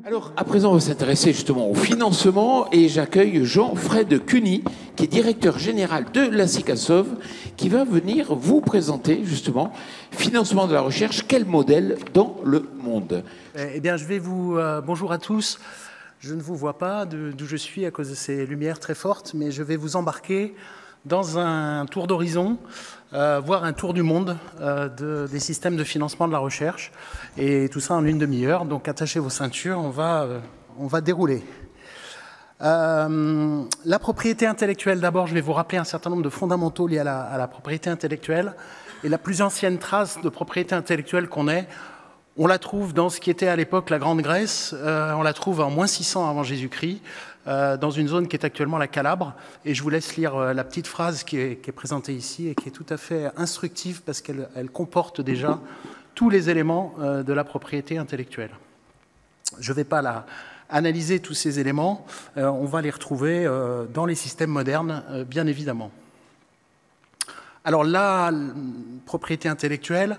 Alors, à présent, on va s'intéresser justement au financement et j'accueille Jean-Fred Cuny, qui est directeur général de la SICASOV, qui va venir vous présenter justement financement de la recherche, quel modèle dans le monde. Eh bien, je vais vous... bonjour à tous. Je ne vous vois pas d'où je suis à cause de ces lumières très fortes, mais je vais vous embarquer dans un tour d'horizon, voire un tour du monde des systèmes de financement de la recherche. Et tout ça en une demi-heure. Donc, attachez vos ceintures, on va dérouler. La propriété intellectuelle, d'abord, je vais vous rappeler un certain nombre de fondamentaux liés à la propriété intellectuelle. Et la plus ancienne trace de propriété intellectuelle qu'on ait, on la trouve dans ce qui était à l'époque la Grande Grèce. On la trouve en moins 600 avant Jésus-Christ, dans une zone qui est actuellement la Calabre. Et je vous laisse lire la petite phrase qui est présentée ici et qui est tout à fait instructive parce qu'elle comporte déjà tous les éléments de la propriété intellectuelle. Je ne vais pas analyser tous ces éléments. On va les retrouver dans les systèmes modernes, bien évidemment. Alors la propriété intellectuelle,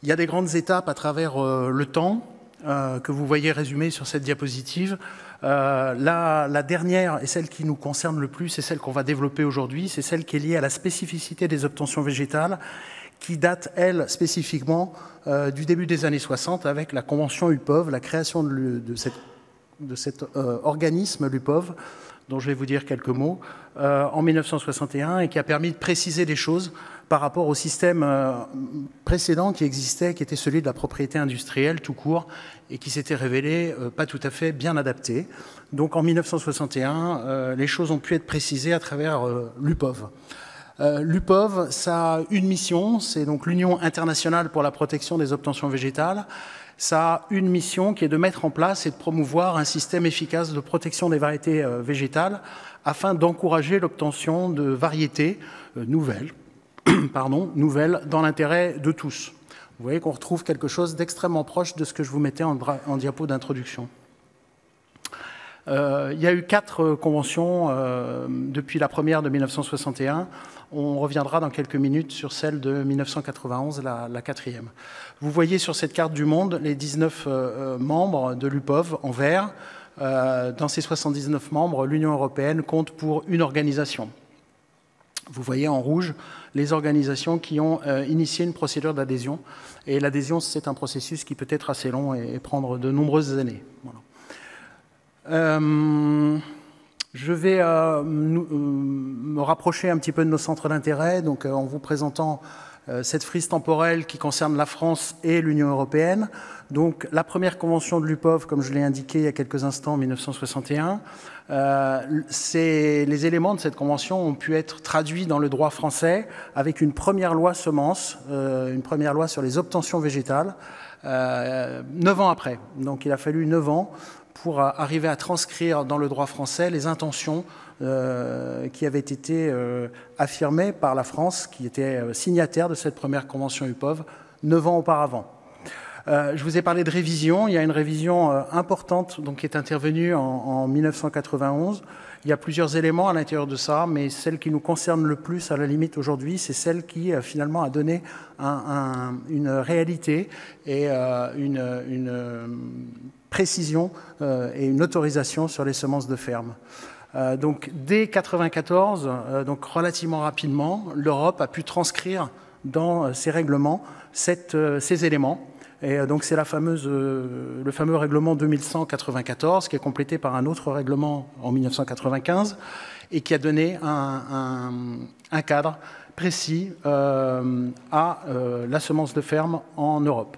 il y a des grandes étapes à travers le temps que vous voyez résumées sur cette diapositive. La dernière, et celle qui nous concerne le plus, c'est celle qu'on va développer aujourd'hui, c'est celle qui est liée à la spécificité des obtentions végétales, qui date, elle, spécifiquement du début des années 60 avec la convention UPOV, la création de cet organisme, l'UPOV, dont je vais vous dire quelques mots, en 1961, et qui a permis de préciser les choses par rapport au système précédent qui existait, qui était celui de la propriété industrielle tout court, et qui s'était révélé pas tout à fait bien adapté. Donc en 1961, les choses ont pu être précisées à travers l'UPOV. L'UPOV, ça a une mission, c'est donc l'Union internationale pour la protection des obtentions végétales. Ça a une mission qui est de mettre en place et de promouvoir un système efficace de protection des variétés végétales afin d'encourager l'obtention de variétés nouvelles dans l'intérêt de tous. Vous voyez qu'on retrouve quelque chose d'extrêmement proche de ce que je vous mettais en diapo d'introduction. Il y a eu 4 conventions depuis la première de 1961. On reviendra dans quelques minutes sur celle de 1991, la 4e. Vous voyez sur cette carte du monde les 19 membres de l'UPOV en vert. Dans ces 79 membres, l'Union européenne compte pour une organisation. Vous voyez en rouge les organisations qui ont initié une procédure d'adhésion. Et l'adhésion, c'est un processus qui peut être assez long et prendre de nombreuses années. Voilà. Je vais me rapprocher un petit peu de nos centres d'intérêt, donc en vous présentant cette frise temporelle qui concerne la France et l'Union européenne. Donc la première convention de l'UPOV, comme je l'ai indiqué il y a quelques instants, en 1961, les éléments de cette convention ont pu être traduits dans le droit français avec une première loi semences, une première loi sur les obtentions végétales, 9 ans après. Donc il a fallu 9 ans pour arriver à transcrire dans le droit français les intentions qui avaient été affirmées par la France, qui était signataire de cette première convention UPOV 9 ans auparavant. Je vous ai parlé de révision. Il y a une révision importante donc, qui est intervenue en 1991. Il y a plusieurs éléments à l'intérieur de ça, mais celle qui nous concerne le plus, à la limite aujourd'hui, c'est celle qui finalement a donné une réalité et une précision et une autorisation sur les semences de ferme. Donc dès 1994, donc relativement rapidement, l'Europe a pu transcrire dans ses règlements ces éléments. Et donc c'est le fameux règlement 2194 qui est complété par un autre règlement en 1995 et qui a donné un cadre précis à la semence de ferme en Europe.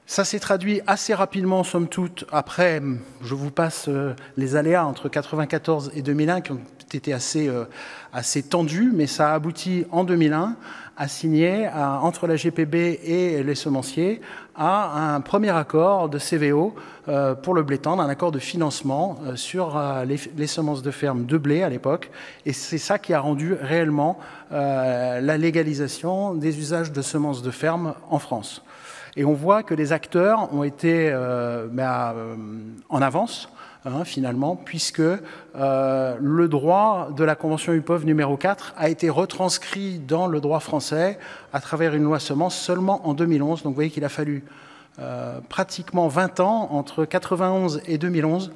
Ça s'est traduit assez rapidement, somme toute. Après, je vous passe les aléas entre 1994 et 2001 qui ont été assez tendus, mais ça a abouti en 2001 à signer entre la GPB et les semenciers à un premier accord de CVO pour le blé tendre, un accord de financement sur les semences de ferme de blé à l'époque. Et c'est ça qui a rendu réellement la légalisation des usages de semences de ferme en France. Et on voit que les acteurs ont été en avance, finalement, puisque le droit de la Convention UPOV numéro 4 a été retranscrit dans le droit français à travers une loi semence seulement en 2011. Donc vous voyez qu'il a fallu pratiquement 20 ans, entre 91 et 2011,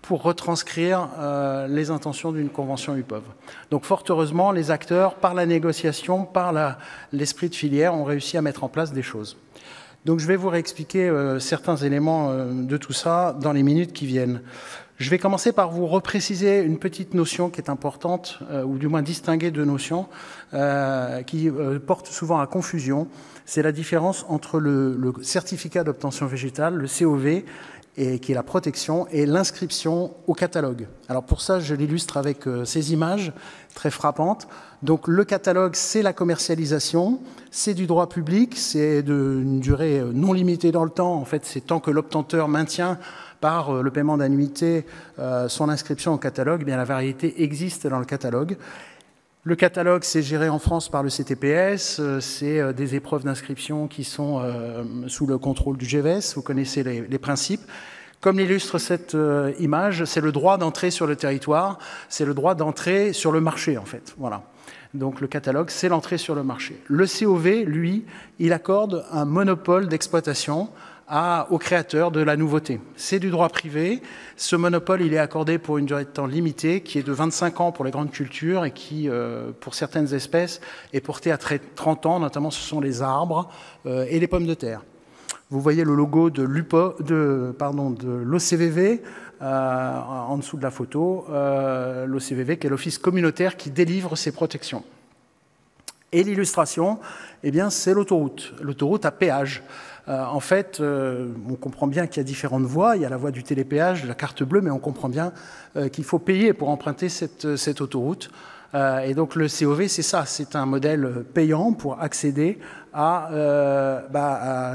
pour retranscrire les intentions d'une convention UPOV. Donc fort heureusement, les acteurs, par la négociation, par l'esprit de filière, ont réussi à mettre en place des choses. Donc je vais vous réexpliquer certains éléments de tout ça dans les minutes qui viennent. Je vais commencer par vous repréciser une petite notion qui est importante, ou du moins distinguer deux notions, qui portent souvent à confusion. C'est la différence entre le certificat d'obtention végétale, le COV, et qui est la protection, et l'inscription au catalogue. Alors pour ça, je l'illustre avec ces images très frappantes. Donc le catalogue, c'est la commercialisation, c'est du droit public, c'est d'une durée non limitée dans le temps. En fait, c'est tant que l'obtenteur maintient par le paiement d'annuité son inscription au catalogue, eh bien la variété existe dans le catalogue. Le catalogue, c'est géré en France par le CTPS, c'est des épreuves d'inscription qui sont sous le contrôle du GVS, vous connaissez les principes. Comme l'illustre cette image, c'est le droit d'entrée sur le territoire, c'est le droit d'entrée sur le marché en fait. Voilà. Donc le catalogue, c'est l'entrée sur le marché. Le COV, lui, il accorde un monopole d'exploitation au créateur de la nouveauté. C'est du droit privé. Ce monopole, il est accordé pour une durée de temps limitée, qui est de 25 ans pour les grandes cultures et qui, pour certaines espèces, est porté à 30 ans, notamment ce sont les arbres et les pommes de terre. Vous voyez le logo de l'OCVV en dessous de la photo, l'OCVV qui est l'office communautaire qui délivre ces protections. Et l'illustration, eh bien, c'est l'autoroute à péage. En fait, on comprend bien qu'il y a différentes voies. Il y a la voie du télépéage, de la carte bleue, mais on comprend bien qu'il faut payer pour emprunter cette autoroute. Et donc le COV, c'est ça, c'est un modèle payant pour accéder à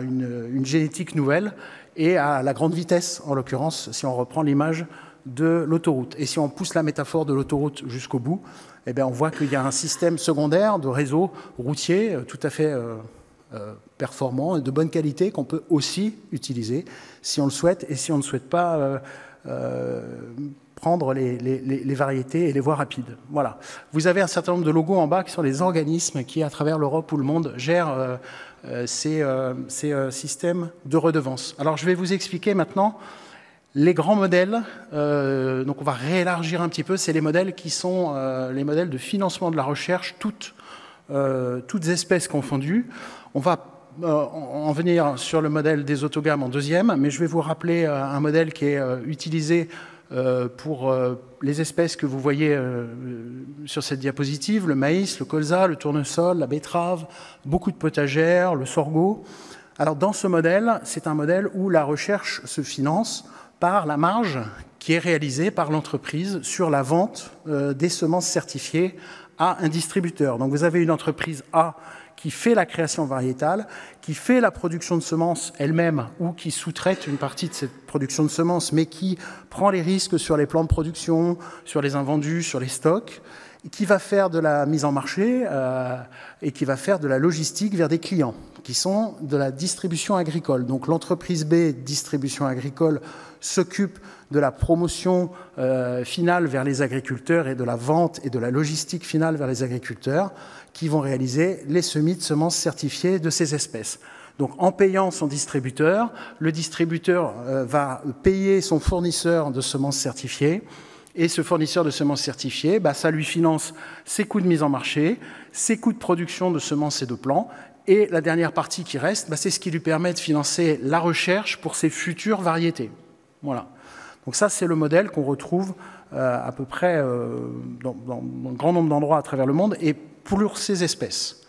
une génétique nouvelle et à la grande vitesse, en l'occurrence, si on reprend l'image de l'autoroute. Et si on pousse la métaphore de l'autoroute jusqu'au bout, eh bien, on voit qu'il y a un système secondaire de réseau routier tout à fait performant et de bonne qualité qu'on peut aussi utiliser si on le souhaite et si on ne souhaite pas prendre les variétés et les voies rapides. Voilà. Vous avez un certain nombre de logos en bas qui sont les organismes qui, à travers l'Europe ou le monde, gèrent ces systèmes de redevance. Alors, je vais vous expliquer maintenant les grands modèles. Donc, on va réélargir un petit peu. C'est les modèles qui sont les modèles de financement de la recherche, toutes espèces confondues. On va en venir sur le modèle des autogames en deuxième, mais je vais vous rappeler un modèle qui est utilisé pour les espèces que vous voyez sur cette diapositive, le maïs, le colza, le tournesol, la betterave, beaucoup de potagères, le sorgho. Alors dans ce modèle, c'est un modèle où la recherche se finance par la marge qui est réalisée par l'entreprise sur la vente des semences certifiées à un distributeur. Donc vous avez une entreprise A qui fait la création variétale, qui fait la production de semences elle-même ou qui sous-traite une partie de cette production de semences, mais qui prend les risques sur les plans de production, sur les invendus, sur les stocks, et qui va faire de la mise en marché et qui va faire de la logistique vers des clients, qui sont de la distribution agricole. Donc l'entreprise B, distribution agricole, s'occupe de la promotion finale vers les agriculteurs et de la vente et de la logistique finale vers les agriculteurs qui vont réaliser les semis de semences certifiées de ces espèces. Donc en payant son distributeur, le distributeur va payer son fournisseur de semences certifiées et ce fournisseur de semences certifiées, ça lui finance ses coûts de mise en marché, ses coûts de production de semences et de plants. Et la dernière partie qui reste, c'est ce qui lui permet de financer la recherche pour ses futures variétés. Voilà. Donc ça, c'est le modèle qu'on retrouve à peu près dans un grand nombre d'endroits à travers le monde et pour ces espèces.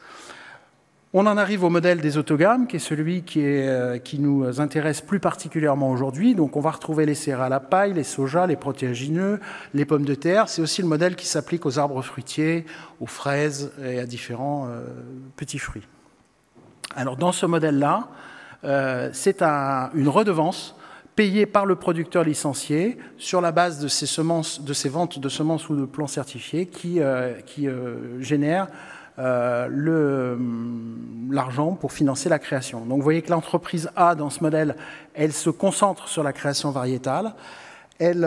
On en arrive au modèle des autogames, qui est celui qui nous intéresse plus particulièrement aujourd'hui. Donc on va retrouver les céréales à paille, les sojas, les protéagineux, les pommes de terre. C'est aussi le modèle qui s'applique aux arbres fruitiers, aux fraises et à différents petits fruits. Alors dans ce modèle-là, c'est une redevance payée par le producteur licencié sur la base de ces ventes de semences ou de plants certifiés qui génèrent l'argent pour financer la création. Donc vous voyez que l'entreprise A, dans ce modèle, elle se concentre sur la création variétale, elle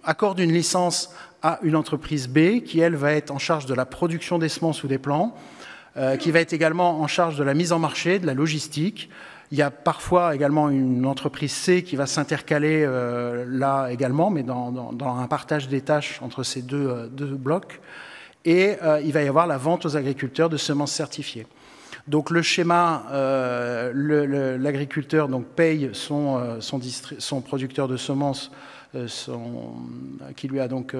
accorde une licence à une entreprise B qui, elle, va être en charge de la production des semences ou des plants, qui va être également en charge de la mise en marché, de la logistique. Il y a parfois également une entreprise C qui va s'intercaler là également, mais dans un partage des tâches entre ces deux blocs. Et il va y avoir la vente aux agriculteurs de semences certifiées. Donc le schéma, l'agriculteur paye son producteur de semences qui lui a donc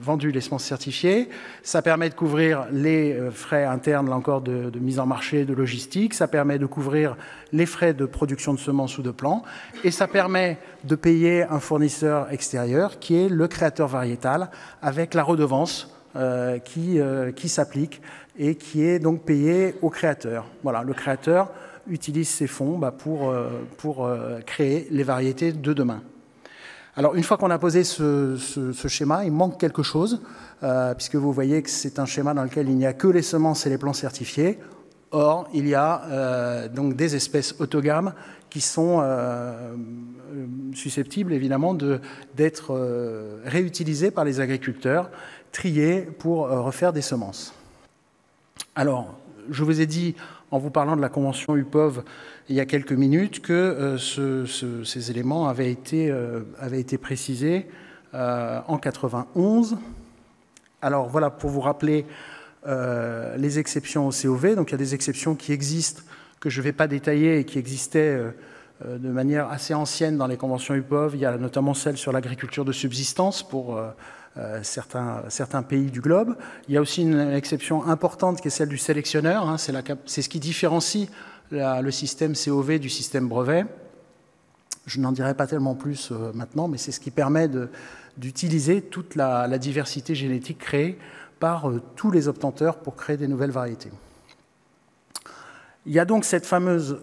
vendu les semences certifiées. Ça permet de couvrir les frais internes, là encore, de mise en marché, de logistique. Ça permet de couvrir les frais de production de semences ou de plants. Et ça permet de payer un fournisseur extérieur qui est le créateur variétal avec la redevance qui s'applique et qui est donc payé au créateur. Voilà, le créateur utilise ses fonds pour créer les variétés de demain. Alors, une fois qu'on a posé ce schéma, il manque quelque chose, puisque vous voyez que c'est un schéma dans lequel il n'y a que les semences et les plants certifiés. Or, il y a donc des espèces autogames qui sont susceptibles, évidemment, d'être réutilisées par les agriculteurs, triées pour refaire des semences. Alors, je vous ai dit, en vous parlant de la convention UPOV il y a quelques minutes, que ces éléments avaient été précisés en 91. Alors voilà, pour vous rappeler les exceptions au COV. Donc il y a des exceptions qui existent, que je ne vais pas détailler et qui existaient de manière assez ancienne dans les conventions UPOV. Il y a notamment celle sur l'agriculture de subsistance pour certains pays du globe. Il y a aussi une exception importante qui est celle du sélectionneur. Hein, c'est ce qui différencie le système COV du système brevet. Je n'en dirai pas tellement plus maintenant, mais c'est ce qui permet d'utiliser toute la diversité génétique créée par tous les obtenteurs pour créer des nouvelles variétés. Il y a donc cette fameuse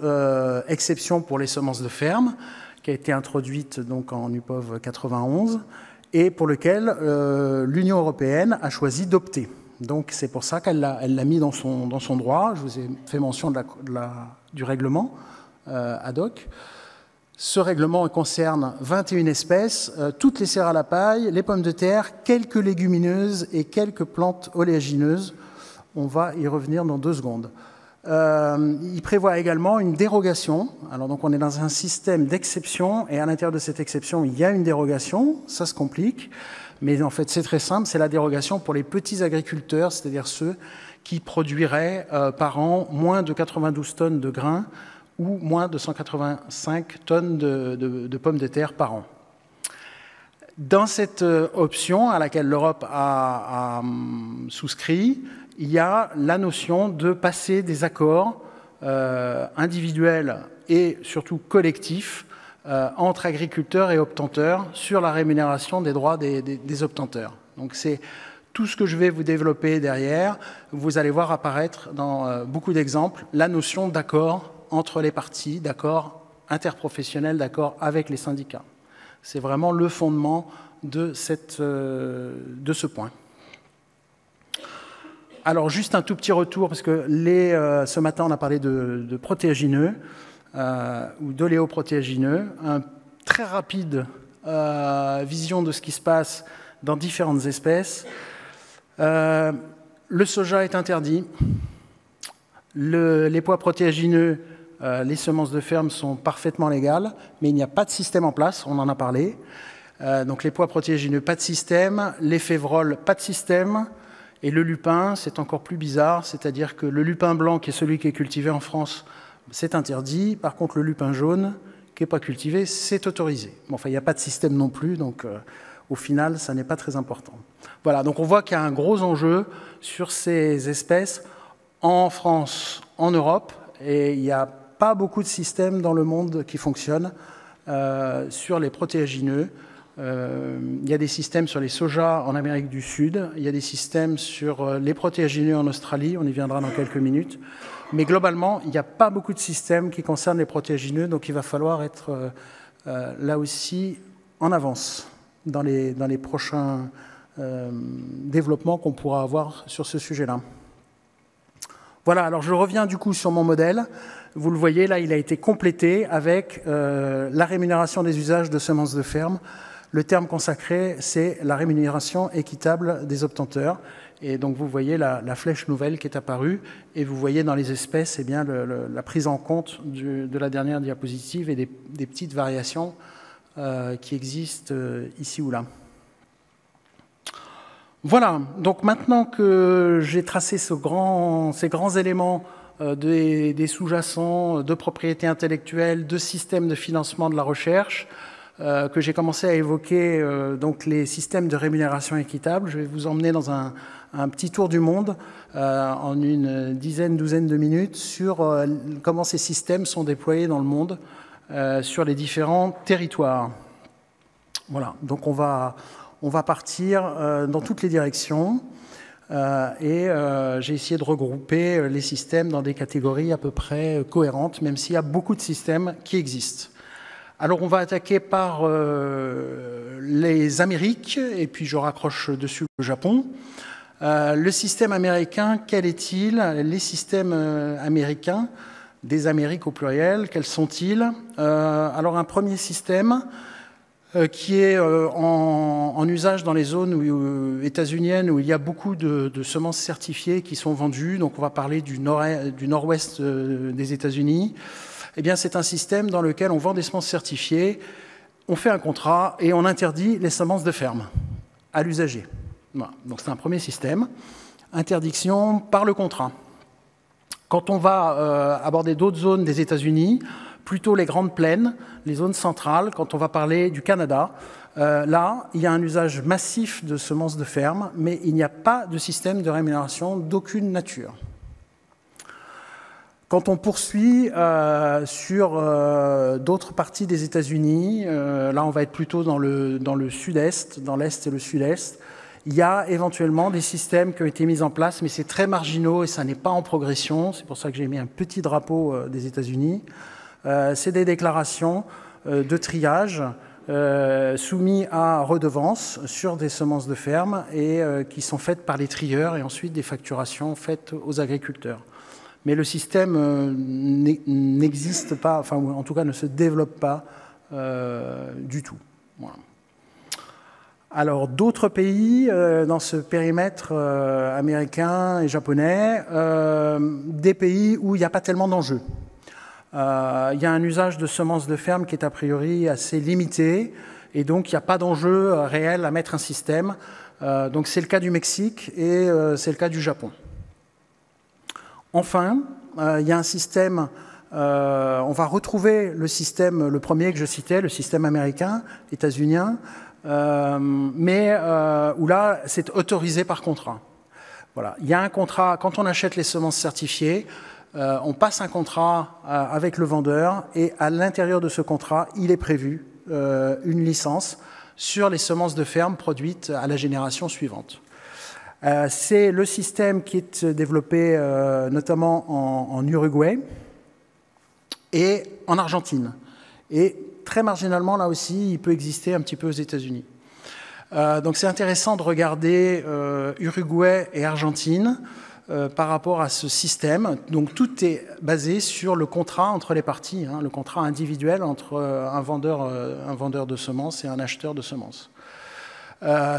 exception pour les semences de ferme qui a été introduite donc en UPOV 91 et pour lequel l'Union européenne a choisi d'opter. Donc c'est pour ça qu'elle l'a mis dans son droit. Je vous ai fait mention du règlement ad hoc. Ce règlement concerne 21 espèces, toutes les serres à la paille, les pommes de terre, quelques légumineuses et quelques plantes oléagineuses. On va y revenir dans 2 secondes. Il prévoit également une dérogation. Alors donc on est dans un système d'exception et à l'intérieur de cette exception, il y a une dérogation. Ça se complique. Mais en fait, c'est très simple, c'est la dérogation pour les petits agriculteurs, c'est-à-dire ceux qui produiraient par an moins de 92 tonnes de grains ou moins de 185 tonnes de pommes de terre par an. Dans cette option à laquelle l'Europe a souscrit, il y a la notion de passer des accords individuels et surtout collectifs entre agriculteurs et obtenteurs sur la rémunération des droits des obtenteurs. Donc c'est tout ce que je vais vous développer derrière. Vous allez voir apparaître dans beaucoup d'exemples la notion d'accord entre les parties, d'accord interprofessionnel, d'accord avec les syndicats. C'est vraiment le fondement de ce point. Alors juste un tout petit retour, parce que ce matin on a parlé de protéagineux, ou d'oléoprotéagineux, une très rapide vision de ce qui se passe dans différentes espèces. Le soja est interdit. Les pois protéagineux, les semences de ferme sont parfaitement légales, mais il n'y a pas de système en place, on en a parlé. Donc les pois protéagineux, pas de système. Les févroles, pas de système. Et le lupin, c'est encore plus bizarre, c'est-à-dire que le lupin blanc, qui est celui qui est cultivé en France, c'est interdit. Par contre, le lupin jaune, qui n'est pas cultivé, c'est autorisé. Bon, enfin, il n'y a pas de système non plus, donc au final, ça n'est pas très important. Voilà, donc on voit qu'il y a un gros enjeu sur ces espèces en France, en Europe, et il n'y a pas beaucoup de systèmes dans le monde qui fonctionnent sur les protéagineux. Il y a des systèmes sur les sojas en Amérique du Sud, il y a des systèmes sur les protéagineux en Australie, on y viendra dans quelques minutes. Mais globalement, il n'y a pas beaucoup de systèmes qui concernent les protéagineux, donc il va falloir être là aussi en avance dans les prochains développements qu'on pourra avoir sur ce sujet-là. Voilà, alors je reviens du coup sur mon modèle. Vous le voyez, là, il a été complété avec la rémunération des usages de semences de ferme. Le terme consacré, c'est la rémunération équitable des obtenteurs. Et donc vous voyez la flèche nouvelle qui est apparue, et vous voyez dans les espèces eh bien, la prise en compte de la dernière diapositive et des petites variations qui existent ici ou là. Voilà, donc maintenant que j'ai tracé ces grands éléments des sous-jacents, de propriété intellectuelle, de systèmes de financement de la recherche, que j'ai commencé à évoquer donc les systèmes de rémunération équitable, je vais vous emmener dans un petit tour du monde en une douzaine de minutes sur comment ces systèmes sont déployés dans le monde sur les différents territoires. Voilà, donc on va partir dans toutes les directions et j'ai essayé de regrouper les systèmes dans des catégories à peu près cohérentes, même s'il y a beaucoup de systèmes qui existent. Alors on va attaquer par les Amériques, et puis je raccroche dessus le Japon. Le système américain, quel est-il? Les systèmes américains, des Amériques au pluriel, quels sont-ils? Alors un premier système qui est en usage dans les zones états-uniennes où il y a beaucoup de semences certifiées qui sont vendues. Donc on va parler du nord-ouest des États-Unis. Eh bien, c'est un système dans lequel on vend des semences certifiées, on fait un contrat et on interdit les semences de ferme à l'usager. Voilà. Donc c'est un premier système. Interdiction par le contrat. Quand on va aborder d'autres zones des États-Unis, plutôt les grandes plaines, les zones centrales, quand on va parler du Canada, là, il y a un usage massif de semences de ferme, mais il n'y a pas de système de rémunération d'aucune nature. Quand on poursuit sur d'autres parties des États-Unis, là on va être plutôt dans le sud-est, dans l'est et le sud-est, il y a éventuellement des systèmes qui ont été mis en place, mais c'est très marginaux et ça n'est pas en progression. C'est pour ça que j'ai mis un petit drapeau des États-Unis. C'est des déclarations de triage soumis à redevance sur des semences de ferme et qui sont faites par les trieurs et ensuite des facturations faites aux agriculteurs. Mais le système n'existe pas, enfin en tout cas ne se développe pas du tout. Voilà. Alors d'autres pays dans ce périmètre américain et japonais, des pays où il n'y a pas tellement d'enjeux. Il y a un usage de semences de ferme qui est a priori assez limité et donc il n'y a pas d'enjeu réel à mettre un système. Donc c'est le cas du Mexique et c'est le cas du Japon. Enfin, il y a un système, on va retrouver le système, le premier que je citais, le système américain, états-unien, mais où là, c'est autorisé par contrat. Voilà. Il y a un contrat, quand on achète les semences certifiées, on passe un contrat avec le vendeur et à l'intérieur de ce contrat, il est prévu une licence sur les semences de ferme produites à la génération suivante. C'est le système qui est développé notamment en Uruguay et en Argentine. Et très marginalement, là aussi, il peut exister un petit peu aux États-Unis. Donc c'est intéressant de regarder Uruguay et Argentine par rapport à ce système. Donc tout est basé sur le contrat entre les parties, le contrat individuel entre un vendeur de semences et un acheteur de semences.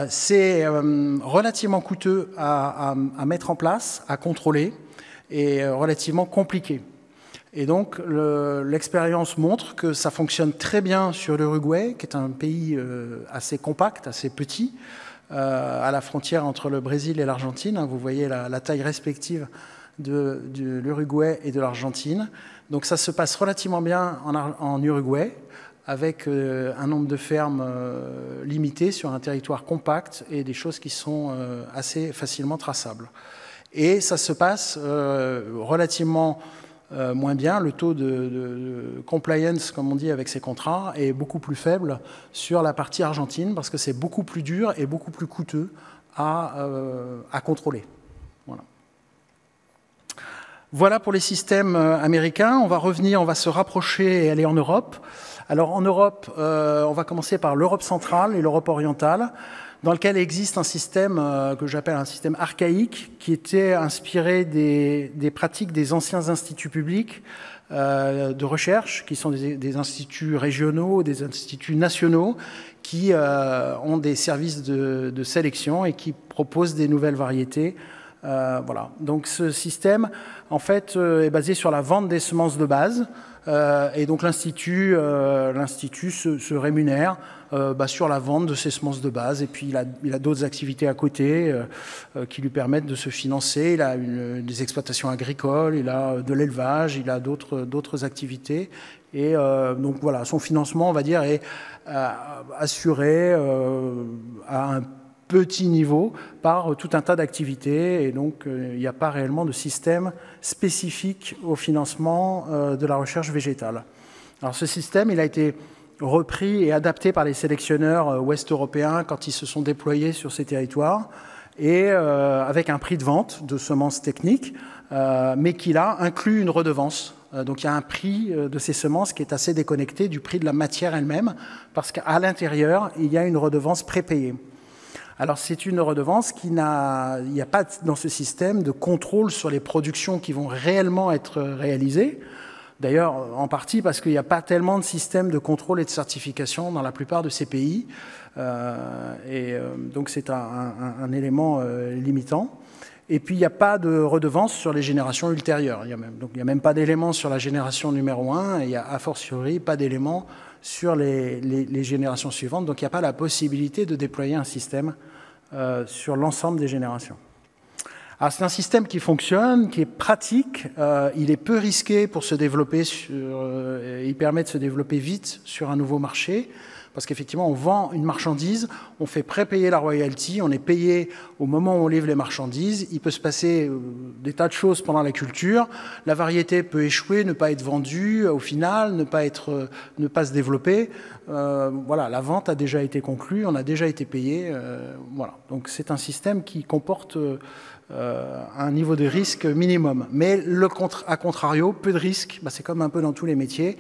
C'est relativement coûteux à mettre en place, à contrôler, et relativement compliqué. Et donc, l'expérience montre que ça fonctionne très bien sur l'Uruguay, qui est un pays assez compact, assez petit, à la frontière entre le Brésil et l'Argentine. Vous voyez la taille respective de l'Uruguay et de l'Argentine. Donc, ça se passe relativement bien en Uruguay, avec un nombre de fermes limité sur un territoire compact et des choses qui sont assez facilement traçables. Et ça se passe relativement moins bien. Le taux de compliance, comme on dit, avec ces contrats est beaucoup plus faible sur la partie argentine parce que c'est beaucoup plus dur et beaucoup plus coûteux à contrôler. Voilà pour les systèmes américains. On va se rapprocher et aller en Europe. Alors en Europe, on va commencer par l'Europe centrale et l'Europe orientale. dans lequel existe un système que j'appelle un système archaïque, qui était inspiré des pratiques des anciens instituts publics de recherche, qui sont des instituts régionaux, des instituts nationaux, qui ont des services de sélection et qui proposent des nouvelles variétés. Voilà. Donc ce système, en fait, est basé sur la vente des semences de base. Et donc l'Institut se rémunère sur la vente de ces semences de base. Et puis il a d'autres activités à côté qui lui permettent de se financer. Il a des exploitations agricoles, il a de l'élevage, il a d'autres activités. Et donc voilà, son financement, on va dire, est assuré à un petit niveau par tout un tas d'activités, et donc il n'y a pas réellement de système spécifique au financement de la recherche végétale. Alors ce système, il a été repris et adapté par les sélectionneurs ouest-européens quand ils se sont déployés sur ces territoires, et avec un prix de vente de semences techniques, mais qui là inclut une redevance. Donc il y a un prix de ces semences qui est assez déconnecté du prix de la matière elle-même, parce qu'à l'intérieur, il y a une redevance prépayée. Alors c'est une redevance il n'y a pas dans ce système de contrôle sur les productions qui vont réellement être réalisées. D'ailleurs, en partie parce qu'il n'y a pas tellement de système de contrôle et de certification dans la plupart de ces pays. Donc c'est un élément limitant. Et puis il n'y a pas de redevance sur les générations ultérieures. Il n'y a même pas d'éléments sur la génération numéro 1, et il n'y a a fortiori pas d'éléments sur les générations suivantes. Donc il n'y a pas la possibilité de déployer un système sur l'ensemble des générations. Alors c'est un système qui fonctionne, qui est pratique, il est peu risqué pour se développer, il permet de se développer vite sur un nouveau marché, parce qu'effectivement on vend une marchandise, on fait prépayer la royalty, on est payé au moment où on livre les marchandises, il peut se passer des tas de choses pendant la culture, la variété peut échouer, ne pas être vendue au final, ne pas se développer. Voilà, la vente a déjà été conclue, on a déjà été payé. Voilà. Donc c'est un système qui comporte un niveau de risque minimum. Mais à contrario, peu de risques, c'est comme un peu dans tous les métiers.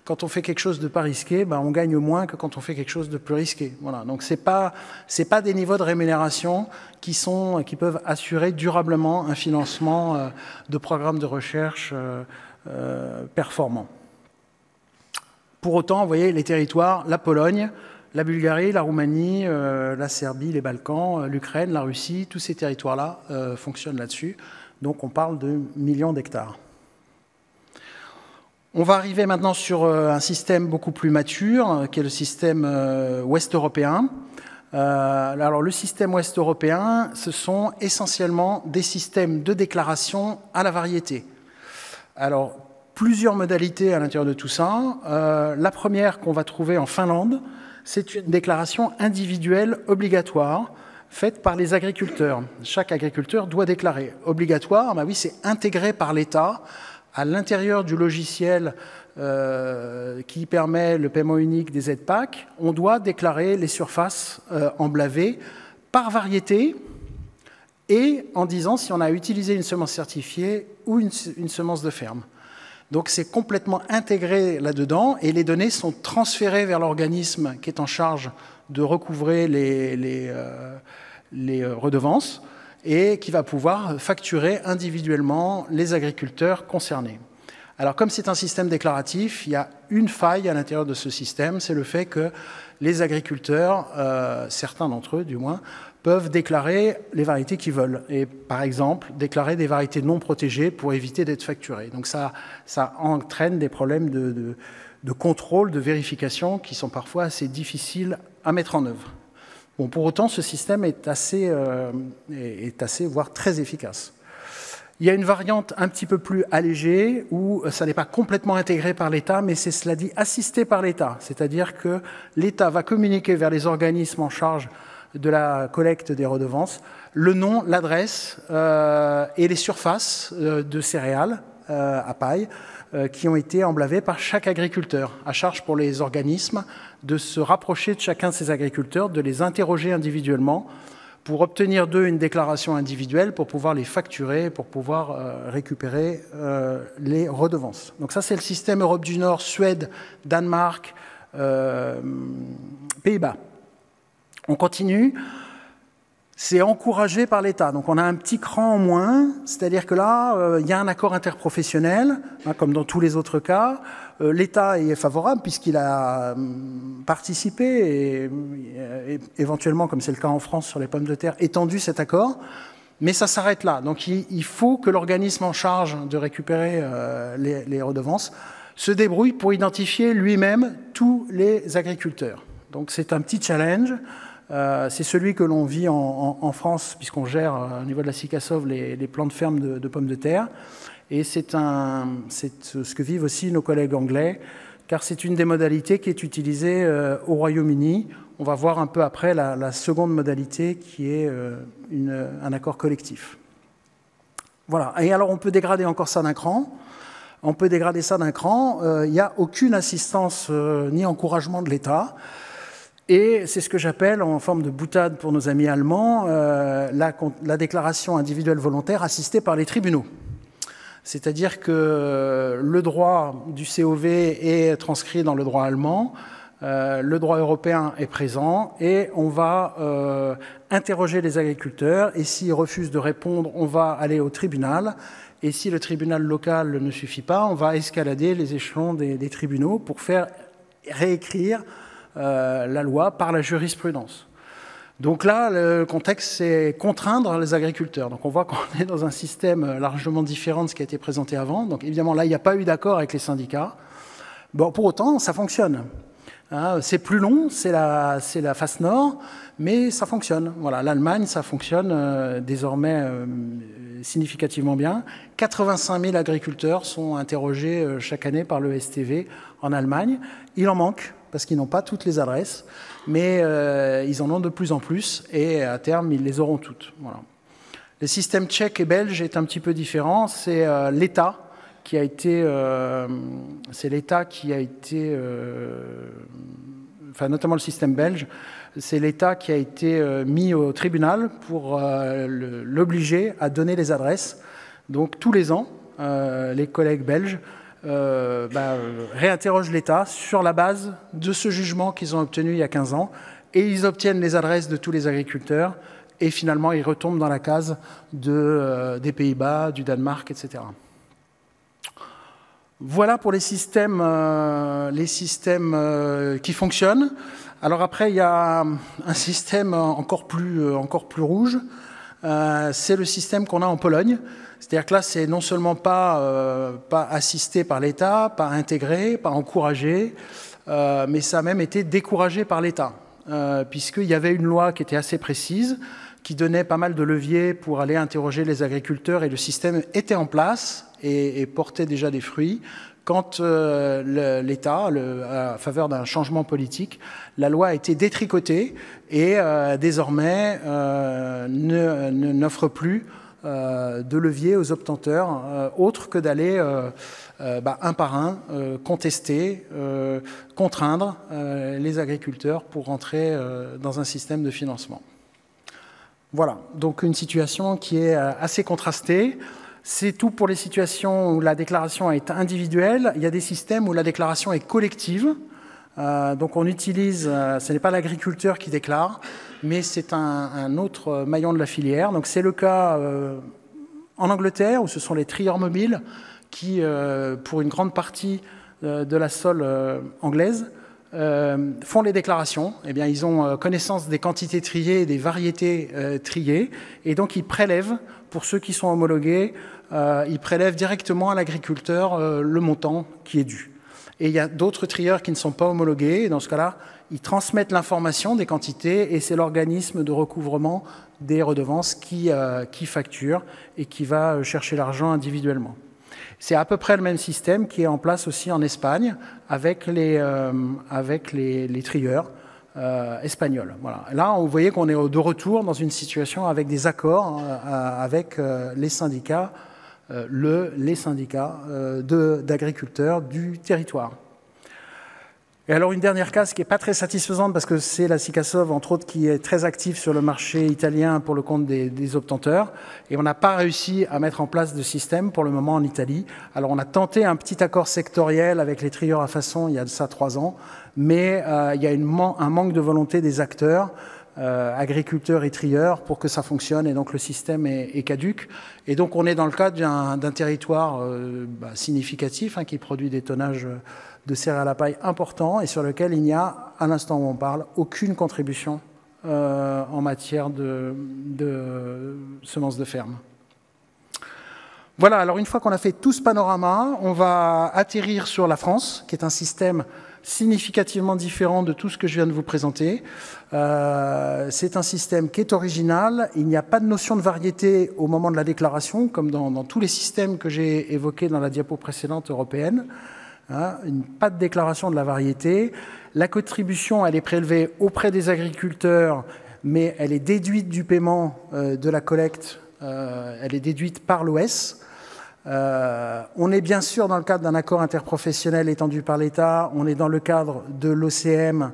Quand on fait quelque chose de pas risqué, on gagne moins que quand on fait quelque chose de plus risqué. Voilà. Donc c'est pas des niveaux de rémunération qui peuvent assurer durablement un financement de programmes de recherche performants. Pour autant, vous voyez, les territoires, la Pologne, la Bulgarie, la Roumanie, la Serbie, les Balkans, l'Ukraine, la Russie, tous ces territoires-là fonctionnent là-dessus. Donc on parle de millions d'hectares. On va arriver maintenant sur un système beaucoup plus mature, qui est le système ouest-européen. Alors le système ouest-européen, ce sont essentiellement des systèmes de déclaration à la variété. Alors, plusieurs modalités à l'intérieur de tout ça. La première qu'on va trouver en Finlande, c'est une déclaration individuelle obligatoire faite par les agriculteurs. Chaque agriculteur doit déclarer. Obligatoire, oui, c'est intégré par l'État à l'intérieur du logiciel qui permet le paiement unique des aides PAC. On doit déclarer les surfaces emblavées par variété et en disant si on a utilisé une semence certifiée ou une semence de ferme. Donc c'est complètement intégré là-dedans et les données sont transférées vers l'organisme qui est en charge de recouvrer les redevances et qui va pouvoir facturer individuellement les agriculteurs concernés. Alors comme c'est un système déclaratif, il y a une faille à l'intérieur de ce système, c'est le fait que les agriculteurs, certains d'entre eux du moins, peuvent déclarer les variétés qu'ils veulent. Et par exemple, déclarer des variétés non protégées pour éviter d'être facturés. Donc ça entraîne des problèmes de contrôle, de vérification qui sont parfois assez difficiles à mettre en œuvre. Bon, pour autant, ce système est assez, voire très efficace. Il y a une variante un petit peu plus allégée où ça n'est pas complètement intégré par l'État, mais c'est, cela dit, assisté par l'État. C'est-à-dire que l'État va communiquer vers les organismes en charge de la collecte des redevances le nom, l'adresse et les surfaces de céréales à paille qui ont été emblavées par chaque agriculteur, à charge pour les organismes de se rapprocher de chacun de ces agriculteurs, de les interroger individuellement pour obtenir d'eux une déclaration individuelle, pour pouvoir les facturer, pour pouvoir récupérer les redevances. Donc ça, c'est le système Europe du Nord, Suède, Danemark, Pays-Bas. On continue. c'est encouragé par l'État. Donc on a un petit cran en moins, c'est-à-dire que là, il y a un accord interprofessionnel, hein, comme dans tous les autres cas. L'État est favorable puisqu'il a participé et éventuellement, comme c'est le cas en France sur les pommes de terre, étendu cet accord. Mais ça s'arrête là. Donc il faut que l'organisme en charge de récupérer les redevances se débrouille pour identifier lui-même tous les agriculteurs. Donc c'est un petit challenge. C'est celui que l'on vit en France, puisqu'on gère au niveau de la SICASOV les plans de ferme de pommes de terre. Et c'est ce que vivent aussi nos collègues anglais, car c'est une des modalités qui est utilisée au Royaume-Uni. On va voir un peu après la seconde modalité qui est un accord collectif. Voilà. Et alors on peut dégrader encore ça d'un cran. On peut dégrader ça d'un cran. Il n'y a aucune assistance ni encouragement de l'État. Et c'est ce que j'appelle, en forme de boutade pour nos amis allemands, la déclaration individuelle volontaire assistée par les tribunaux. C'est-à-dire que le droit du COV est transcrit dans le droit allemand, le droit européen est présent et on va interroger les agriculteurs et s'ils refusent de répondre, on va aller au tribunal et si le tribunal local ne suffit pas, on va escalader les échelons des tribunaux pour faire réécrire la loi par la jurisprudence. Donc là, le contexte, c'est contraindre les agriculteurs. Donc on voit qu'on est dans un système largement différent de ce qui a été présenté avant. Donc évidemment, là, il n'y a pas eu d'accord avec les syndicats. Bon, pour autant, ça fonctionne. Hein, c'est plus long, c'est la face nord, mais ça fonctionne. Voilà, l'Allemagne, ça fonctionne désormais significativement bien. 85 000 agriculteurs sont interrogés chaque année par le STV en Allemagne. Il en manque, parce qu'ils n'ont pas toutes les adresses, mais ils en ont de plus en plus, et à terme, ils les auront toutes. Voilà. Le système tchèque et belge est un petit peu différent. C'est l'État qui a été, enfin notamment le système belge, c'est l'État qui a été mis au tribunal pour l'obliger à donner les adresses. Donc tous les ans, les collègues belges réinterrogent l'État sur la base de ce jugement qu'ils ont obtenu il y a 15 ans et ils obtiennent les adresses de tous les agriculteurs et finalement ils retombent dans la case des Pays-Bas, du Danemark, etc. Voilà pour les systèmes qui fonctionnent. Alors après, il y a un système encore plus rouge. C'est le système qu'on a en Pologne. C'est-à-dire que là, c'est non seulement pas assisté par l'État, pas intégré, pas encouragé, mais ça a même été découragé par l'État, puisqu'il y avait une loi qui était assez précise, qui donnait pas mal de leviers pour aller interroger les agriculteurs, et le système était en place et portait déjà des fruits. Quand l'État, à faveur d'un changement politique, la loi a été détricotée et désormais n'offre plus de levier aux obtenteurs, autre que d'aller un par un contester, contraindre les agriculteurs pour rentrer dans un système de financement. Voilà, donc une situation qui est assez contrastée. C'est tout pour les situations où la déclaration est individuelle. Il y a des systèmes où la déclaration est collective. Donc on utilise, ce n'est pas l'agriculteur qui déclare, mais c'est un autre maillon de la filière. Donc c'est le cas en Angleterre, où ce sont les trieurs mobiles qui, pour une grande partie de la sole anglaise, font les déclarations. Eh bien, ils ont connaissance des quantités triées et des variétés triées, et donc ils prélèvent, pour ceux qui sont homologués, ils prélèvent directement à l'agriculteur le montant qui est dû. Et il y a d'autres trieurs qui ne sont pas homologués, et dans ce cas-là, ils transmettent l'information des quantités, et c'est l'organisme de recouvrement des redevances qui facture et qui va chercher l'argent individuellement. C'est à peu près le même système qui est en place aussi en Espagne avec les trieurs espagnols. Voilà. Là, vous voyez qu'on est de retour dans une situation avec des accords avec les syndicats, les syndicats d'agriculteurs du territoire. Et alors une dernière case qui n'est pas très satisfaisante parce que c'est la SICASOV, entre autres, qui est très active sur le marché italien pour le compte des obtenteurs. Et on n'a pas réussi à mettre en place de système pour le moment en Italie. Alors on a tenté un petit accord sectoriel avec les trieurs à façon il y a de ça 3 ans, mais il y a un manque de volonté des acteurs. agriculteurs et trieurs pour que ça fonctionne, et donc le système est caduque. Et donc on est dans le cadre d'un territoire significatif qui produit des tonnages de céréales à paille importants et sur lequel il n'y a, à l'instant où on parle, aucune contribution en matière de semences de ferme. Voilà, alors une fois qu'on a fait tout ce panorama, on va atterrir sur la France, qui est un système significativement différent de tout ce que je viens de vous présenter. C'est un système qui est original. Il n'y a pas de notion de variété au moment de la déclaration, comme dans tous les systèmes que j'ai évoqués dans la diapo précédente européenne. Pas de déclaration de la variété. La contribution, elle est prélevée auprès des agriculteurs, mais elle est déduite du paiement de la collecte. Elle est déduite par l'OS. On est bien sûr dans le cadre d'un accord interprofessionnel étendu par l'État, on est dans le cadre de l'OCM,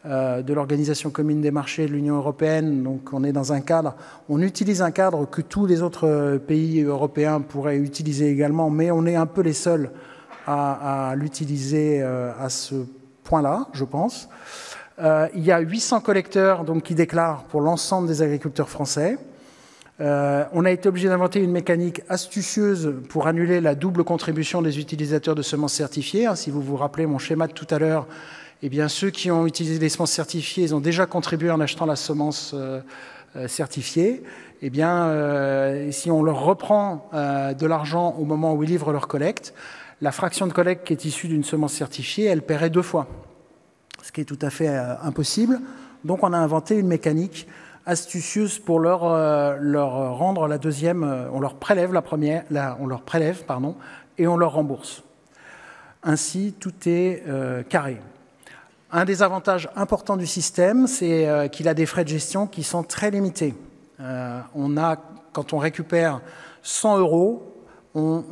de l'Organisation commune des marchés de l'Union européenne, donc on est dans un cadre, on utilise un cadre que tous les autres pays européens pourraient utiliser également, mais on est un peu les seuls à l'utiliser à ce point-là, je pense. Il y a 800 collecteurs donc, qui déclarent pour l'ensemble des agriculteurs français. On a été obligé d'inventer une mécanique astucieuse pour annuler la double contribution des utilisateurs de semences certifiées. Si vous vous rappelez mon schéma de tout à l'heure, eh bien, ceux qui ont utilisé des semences certifiées, ils ont déjà contribué en achetant la semence certifiée. Eh bien, si on leur reprend de l'argent au moment où ils livrent leur collecte, la fraction de collecte qui est issue d'une semence certifiée, elle paierait 2 fois, ce qui est tout à fait impossible. Donc, on a inventé une mécanique astucieuse pour leur rendre la deuxième, on leur prélève la première, et on leur rembourse. Ainsi, tout est carré. Un des avantages importants du système, c'est qu'il a des frais de gestion qui sont très limités. Quand on récupère 100 €, on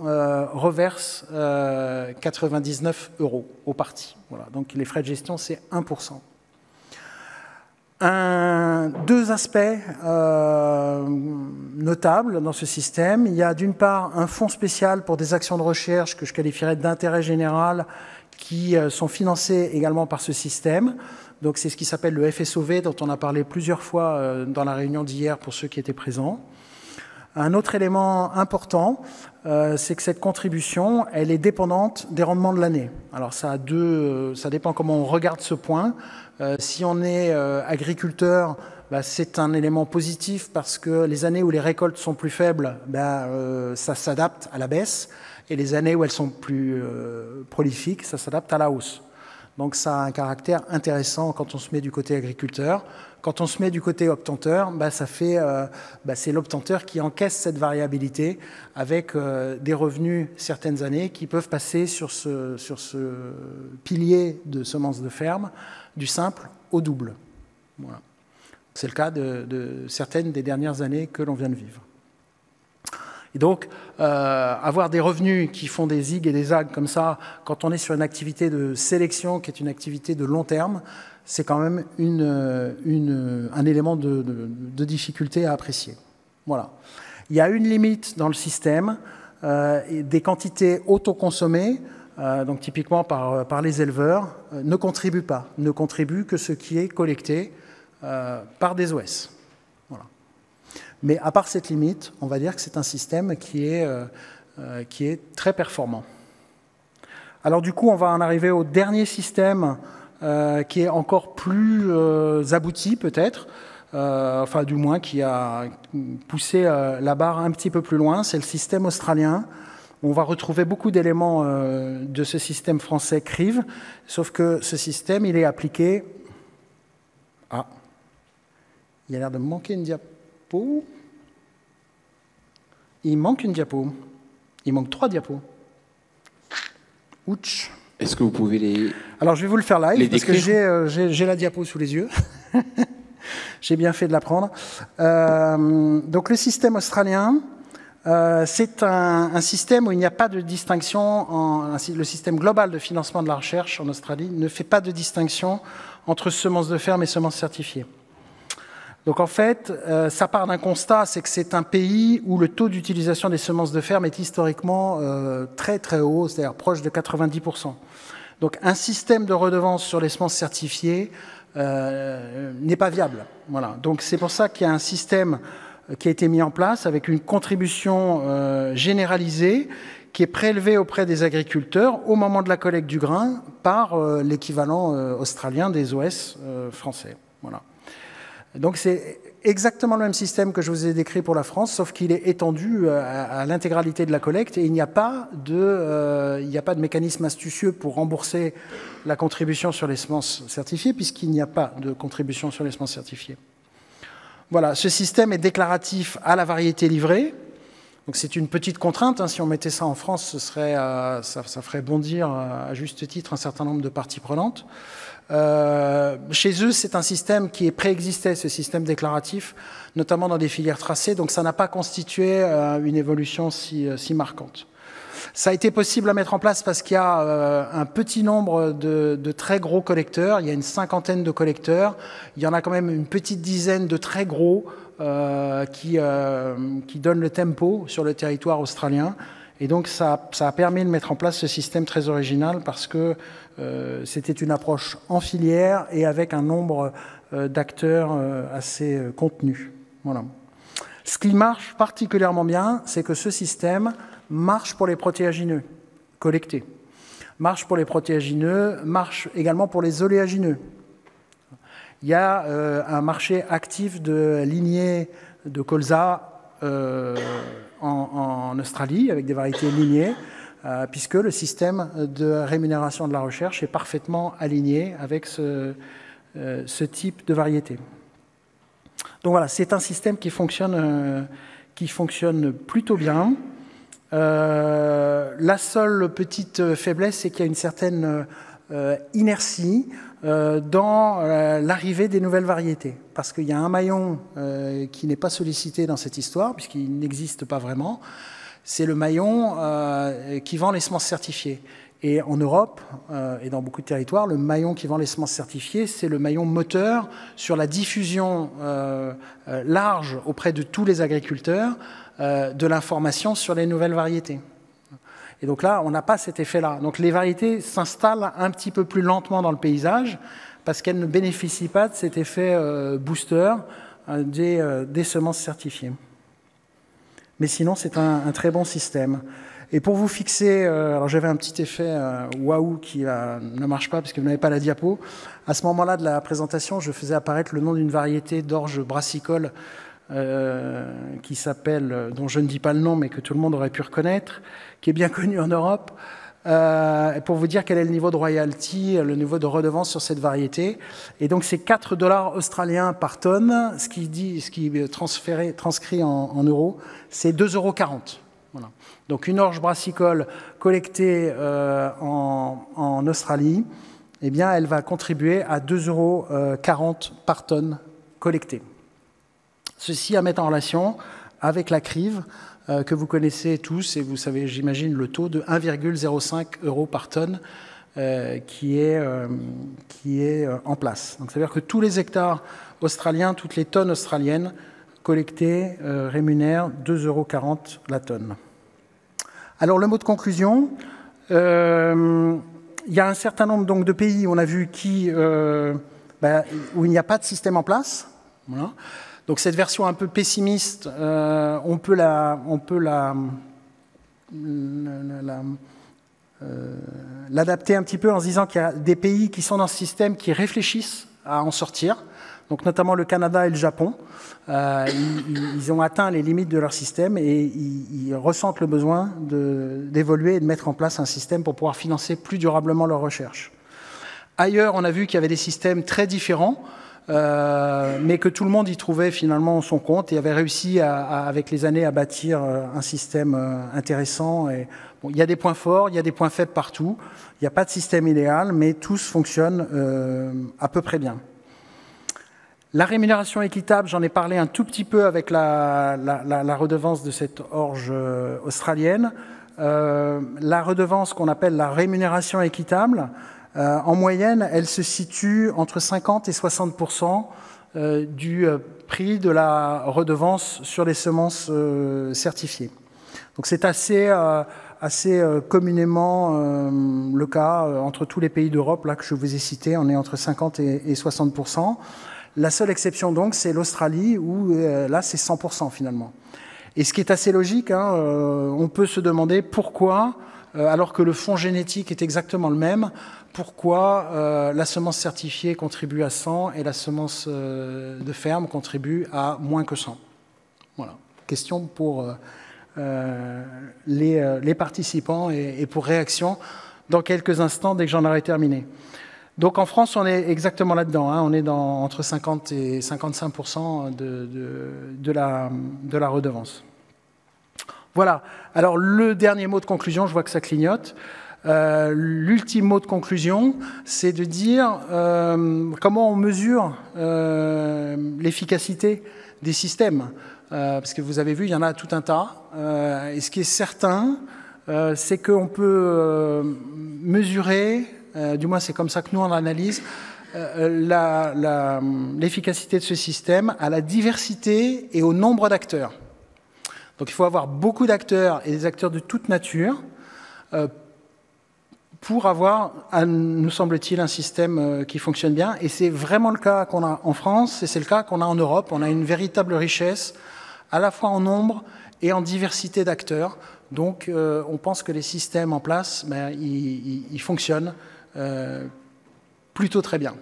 reverse 99 € au parti. Voilà. Donc les frais de gestion, c'est 1%. Deux aspects notables dans ce système. Il y a d'une part un fonds spécial pour des actions de recherche que je qualifierais d'intérêt général qui sont financées également par ce système. Donc c'est ce qui s'appelle le FSOV dont on a parlé plusieurs fois dans la réunion d'hier pour ceux qui étaient présents. Un autre élément important, c'est que cette contribution, elle est dépendante des rendements de l'année. Alors ça dépend comment on regarde ce point. Si on est agriculteur, c'est un élément positif parce que les années où les récoltes sont plus faibles, ça s'adapte à la baisse. Et les années où elles sont plus prolifiques, ça s'adapte à la hausse. Donc ça a un caractère intéressant quand on se met du côté agriculteur. Quand on se met du côté obtenteur, c'est l'obtenteur qui encaisse cette variabilité avec des revenus certaines années qui peuvent passer sur ce pilier de semences de ferme du simple au double. Voilà. C'est le cas de certaines des dernières années que l'on vient de vivre. Et donc, avoir des revenus qui font des zigs et des zags comme ça, quand on est sur une activité de sélection qui est une activité de long terme, c'est quand même un élément de difficulté à apprécier. Voilà. Il y a une limite dans le système, des quantités autoconsommées, donc typiquement par les éleveurs, ne contribuent pas, ne contribuent que ce qui est collecté par des OS. Voilà. Mais à part cette limite, on va dire que c'est un système qui est très performant. Alors du coup, on va en arriver au dernier système qui est encore plus abouti peut-être, enfin du moins qui a poussé la barre un petit peu plus loin, c'est le système australien. On va retrouver beaucoup d'éléments de ce système français CRIV, sauf que ce système, il est appliqué... Ah, il a l'air de me manquer une diapo. Il manque une diapo. Il manque 3 diapos. Ouch. Est-ce que vous pouvez les... Alors, je vais vous le faire live, parce que j'ai la diapo sous les yeux. J'ai bien fait de la prendre. Donc, le système australien, c'est un système où il n'y a pas de distinction. Le système global de financement de la recherche en Australie ne fait pas de distinction entre semences de ferme et semences certifiées. Donc en fait, ça part d'un constat, c'est que c'est un pays où le taux d'utilisation des semences de ferme est historiquement très très haut, c'est-à-dire proche de 90%. Donc un système de redevance sur les semences certifiées n'est pas viable. Voilà. Donc c'est pour ça qu'il y a un système qui a été mis en place avec une contribution généralisée qui est prélevée auprès des agriculteurs au moment de la collecte du grain par l'équivalent australien des OS français. Voilà. Donc c'est exactement le même système que je vous ai décrit pour la France, sauf qu'il est étendu à l'intégralité de la collecte et il n'y a pas de mécanisme astucieux pour rembourser la contribution sur les semences certifiées, puisqu'il n'y a pas de contribution sur les semences certifiées. Voilà, ce système est déclaratif à la variété livrée. Donc c'est une petite contrainte, hein. Si on mettait ça en France, ça ferait bondir à juste titre un certain nombre de parties prenantes. Chez eux, c'est un système qui préexistait, ce système déclaratif, notamment dans des filières tracées, donc ça n'a pas constitué une évolution si marquante. Ça a été possible à mettre en place parce qu'il y a un petit nombre de très gros collecteurs, il y a une 50aine de collecteurs, il y en a quand même une petite dizaine de très gros qui donnent le tempo sur le territoire australien. Et donc ça a permis de mettre en place ce système très original parce que c'était une approche en filière et avec un nombre d'acteurs assez contenu. Voilà. Ce qui marche particulièrement bien, c'est que ce système marche pour les protéagineux collectés, marche pour les protéagineux, marche également pour les oléagineux. Il y a un marché actif de lignées de colza en Australie, avec des variétés lignées, puisque le système de rémunération de la recherche est parfaitement aligné avec ce type de variété. Donc voilà, c'est un système qui fonctionne plutôt bien. La seule petite faiblesse, c'est qu'il y a une certaine inertie dans l'arrivée des nouvelles variétés. Parce qu'il y a un maillon qui n'est pas sollicité dans cette histoire, puisqu'il n'existe pas vraiment, c'est le maillon qui vend les semences certifiées. Et en Europe et dans beaucoup de territoires, le maillon qui vend les semences certifiées, c'est le maillon moteur sur la diffusion large auprès de tous les agriculteurs de l'information sur les nouvelles variétés. Et donc là, on n'a pas cet effet-là. Donc les variétés s'installent un petit peu plus lentement dans le paysage parce qu'elles ne bénéficient pas de cet effet booster des semences certifiées. Mais sinon, c'est un très bon système. Et pour vous fixer, alors j'avais un petit effet waouh qui ne marche pas parce que vous n'avez pas la diapo. À ce moment-là de la présentation, je faisais apparaître le nom d'une variété d'orge brassicole qui s'appelle, dont je ne dis pas le nom, mais que tout le monde aurait pu reconnaître, qui est bien connue en Europe, pour vous dire quel est le niveau de royalty, le niveau de redevance sur cette variété. Et donc c'est 4 $ australiens par tonne, ce qui transcrit en euros, c'est 2,40 €. Voilà. Donc une orge brassicole collectée en Australie, eh bien, elle va contribuer à 2,40 € par tonne collectée. Ceci à mettre en relation avec la crive que vous connaissez tous, et vous savez, j'imagine, le taux de 1,05 € par tonne qui est en place. Donc ça veut dire que tous les hectares australiens, toutes les tonnes australiennes collectées rémunèrent 2,40 € la tonne. Alors le mot de conclusion, il y a un certain nombre donc, de pays, on a vu, où il n'y a pas de système en place. Voilà. Donc cette version un peu pessimiste, on peut l'adapter un petit peu en se disant qu'il y a des pays qui sont dans ce système qui réfléchissent à en sortir, donc notamment le Canada et le Japon. Ils ont atteint les limites de leur système et ils ressentent le besoin d'évoluer et de mettre en place un système pour pouvoir financer plus durablement leurs recherches. Ailleurs, on a vu qu'il y avait des systèmes très différents, mais que tout le monde y trouvait finalement son compte et avait réussi avec les années à bâtir un système intéressant. Et, bon, il y a des points forts, il y a des points faibles partout. Il n'y a pas de système idéal, mais tous fonctionnent à peu près bien. La rémunération équitable, j'en ai parlé un tout petit peu avec la redevance de cette orge australienne. La redevance qu'on appelle la rémunération équitable, en moyenne, elle se situe entre 50 et 60% du prix de la redevance sur les semences certifiées. Donc c'est assez assez communément le cas entre tous les pays d'Europe là que je vous ai cités. On est entre 50 et 60%. La seule exception donc, c'est l'Australie où là c'est 100% finalement. Et ce qui est assez logique, hein, on peut se demander pourquoi, alors que le fonds génétique est exactement le même, pourquoi la semence certifiée contribue à 100 et la semence de ferme contribue à moins que 100. Voilà. Question pour les participants et pour réaction dans quelques instants dès que j'en aurai terminé. Donc en France, on est exactement là-dedans. Hein. On est entre 50 et 55% de la redevance. Voilà. Alors le dernier mot de conclusion, je vois que ça clignote. L'ultime mot de conclusion, c'est de dire comment on mesure l'efficacité des systèmes. Parce que vous avez vu, il y en a tout un tas. Et ce qui est certain, c'est qu'on peut mesurer, du moins c'est comme ça que nous on analyse, l'efficacité de ce système à la diversité et au nombre d'acteurs. Donc il faut avoir beaucoup d'acteurs et des acteurs de toute nature pour avoir, nous semble-t-il, un système qui fonctionne bien. Et c'est vraiment le cas qu'on a en France et c'est le cas qu'on a en Europe. On a une véritable richesse à la fois en nombre et en diversité d'acteurs. Donc on pense que les systèmes en place, ils fonctionnent plutôt très bien.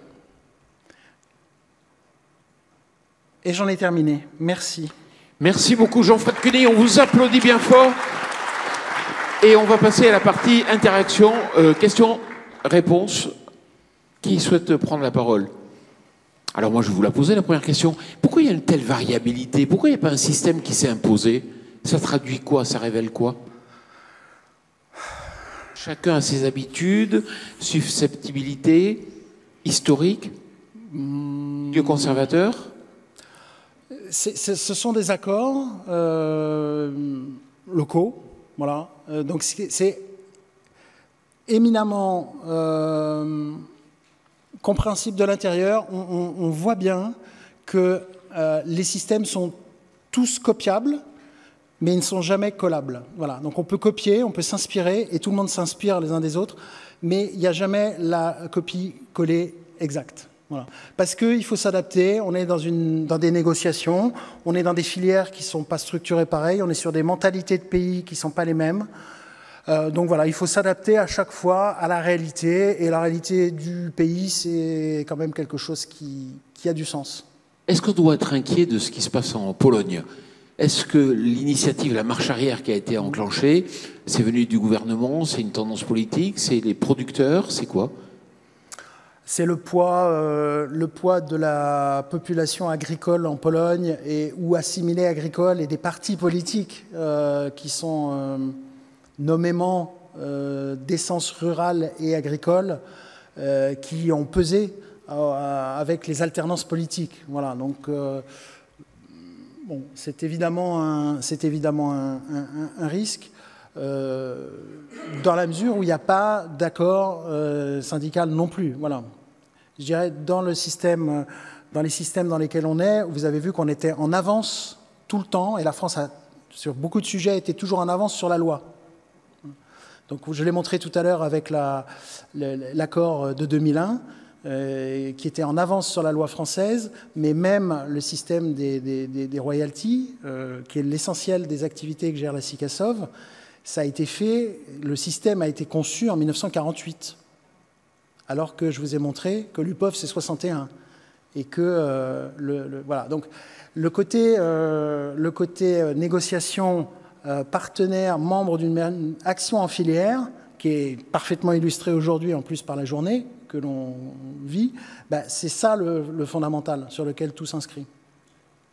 Et j'en ai terminé. Merci. Merci beaucoup Jean-Fred Cuny, on vous applaudit bien fort. Et on va passer à la partie interaction, questions-réponses. Qui souhaite prendre la parole? Alors moi je vais vous la poser la première question. Pourquoi il y a une telle variabilité? Pourquoi il n'y a pas un système qui s'est imposé? Ça traduit quoi? Ça révèle quoi? Chacun a ses habitudes, susceptibilités, historiques, lieux conservateurs. Ce sont des accords locaux, voilà. Donc c'est éminemment compréhensible de l'intérieur. On voit bien que les systèmes sont tous copiables, mais ils ne sont jamais collables. Voilà. Donc on peut copier, on peut s'inspirer, et tout le monde s'inspire les uns des autres, mais il n'y a jamais la copie-collée exacte. Voilà. Parce qu'il faut s'adapter, on est dans des négociations, on est dans des filières qui ne sont pas structurées pareil, on est sur des mentalités de pays qui ne sont pas les mêmes. Donc voilà, il faut s'adapter à chaque fois à la réalité, et la réalité du pays, c'est quand même quelque chose qui a du sens. Est-ce qu'on doit être inquiet de ce qui se passe en Pologne? Est-ce que l'initiative, la marche arrière qui a été enclenchée, c'est venu du gouvernement, c'est une tendance politique, c'est les producteurs, c'est quoi? C'est le poids de la population agricole en Pologne ou assimilée agricole et des partis politiques qui sont nommément d'essence rurale et agricole qui ont pesé avec les alternances politiques. Voilà, donc bon, c'est évidemment un risque. Dans la mesure où il n'y a pas d'accord syndical non plus. Voilà. Je dirais dans les systèmes dans lesquels on est, vous avez vu qu'on était en avance tout le temps, et la France, sur beaucoup de sujets, était toujours en avance sur la loi. Donc je l'ai montré tout à l'heure avec l'accord de 2001, qui était en avance sur la loi française, mais même le système des royalties, qui est l'essentiel des activités que gère la SICASOV, ça a été fait, le système a été conçu en 1948, alors que je vous ai montré que l'UPOV c'est 61, et que voilà. Donc le côté négociation, partenaire, membre d'une action en filière, qui est parfaitement illustré aujourd'hui en plus par la journée que l'on vit, c'est ça le fondamental sur lequel tout s'inscrit.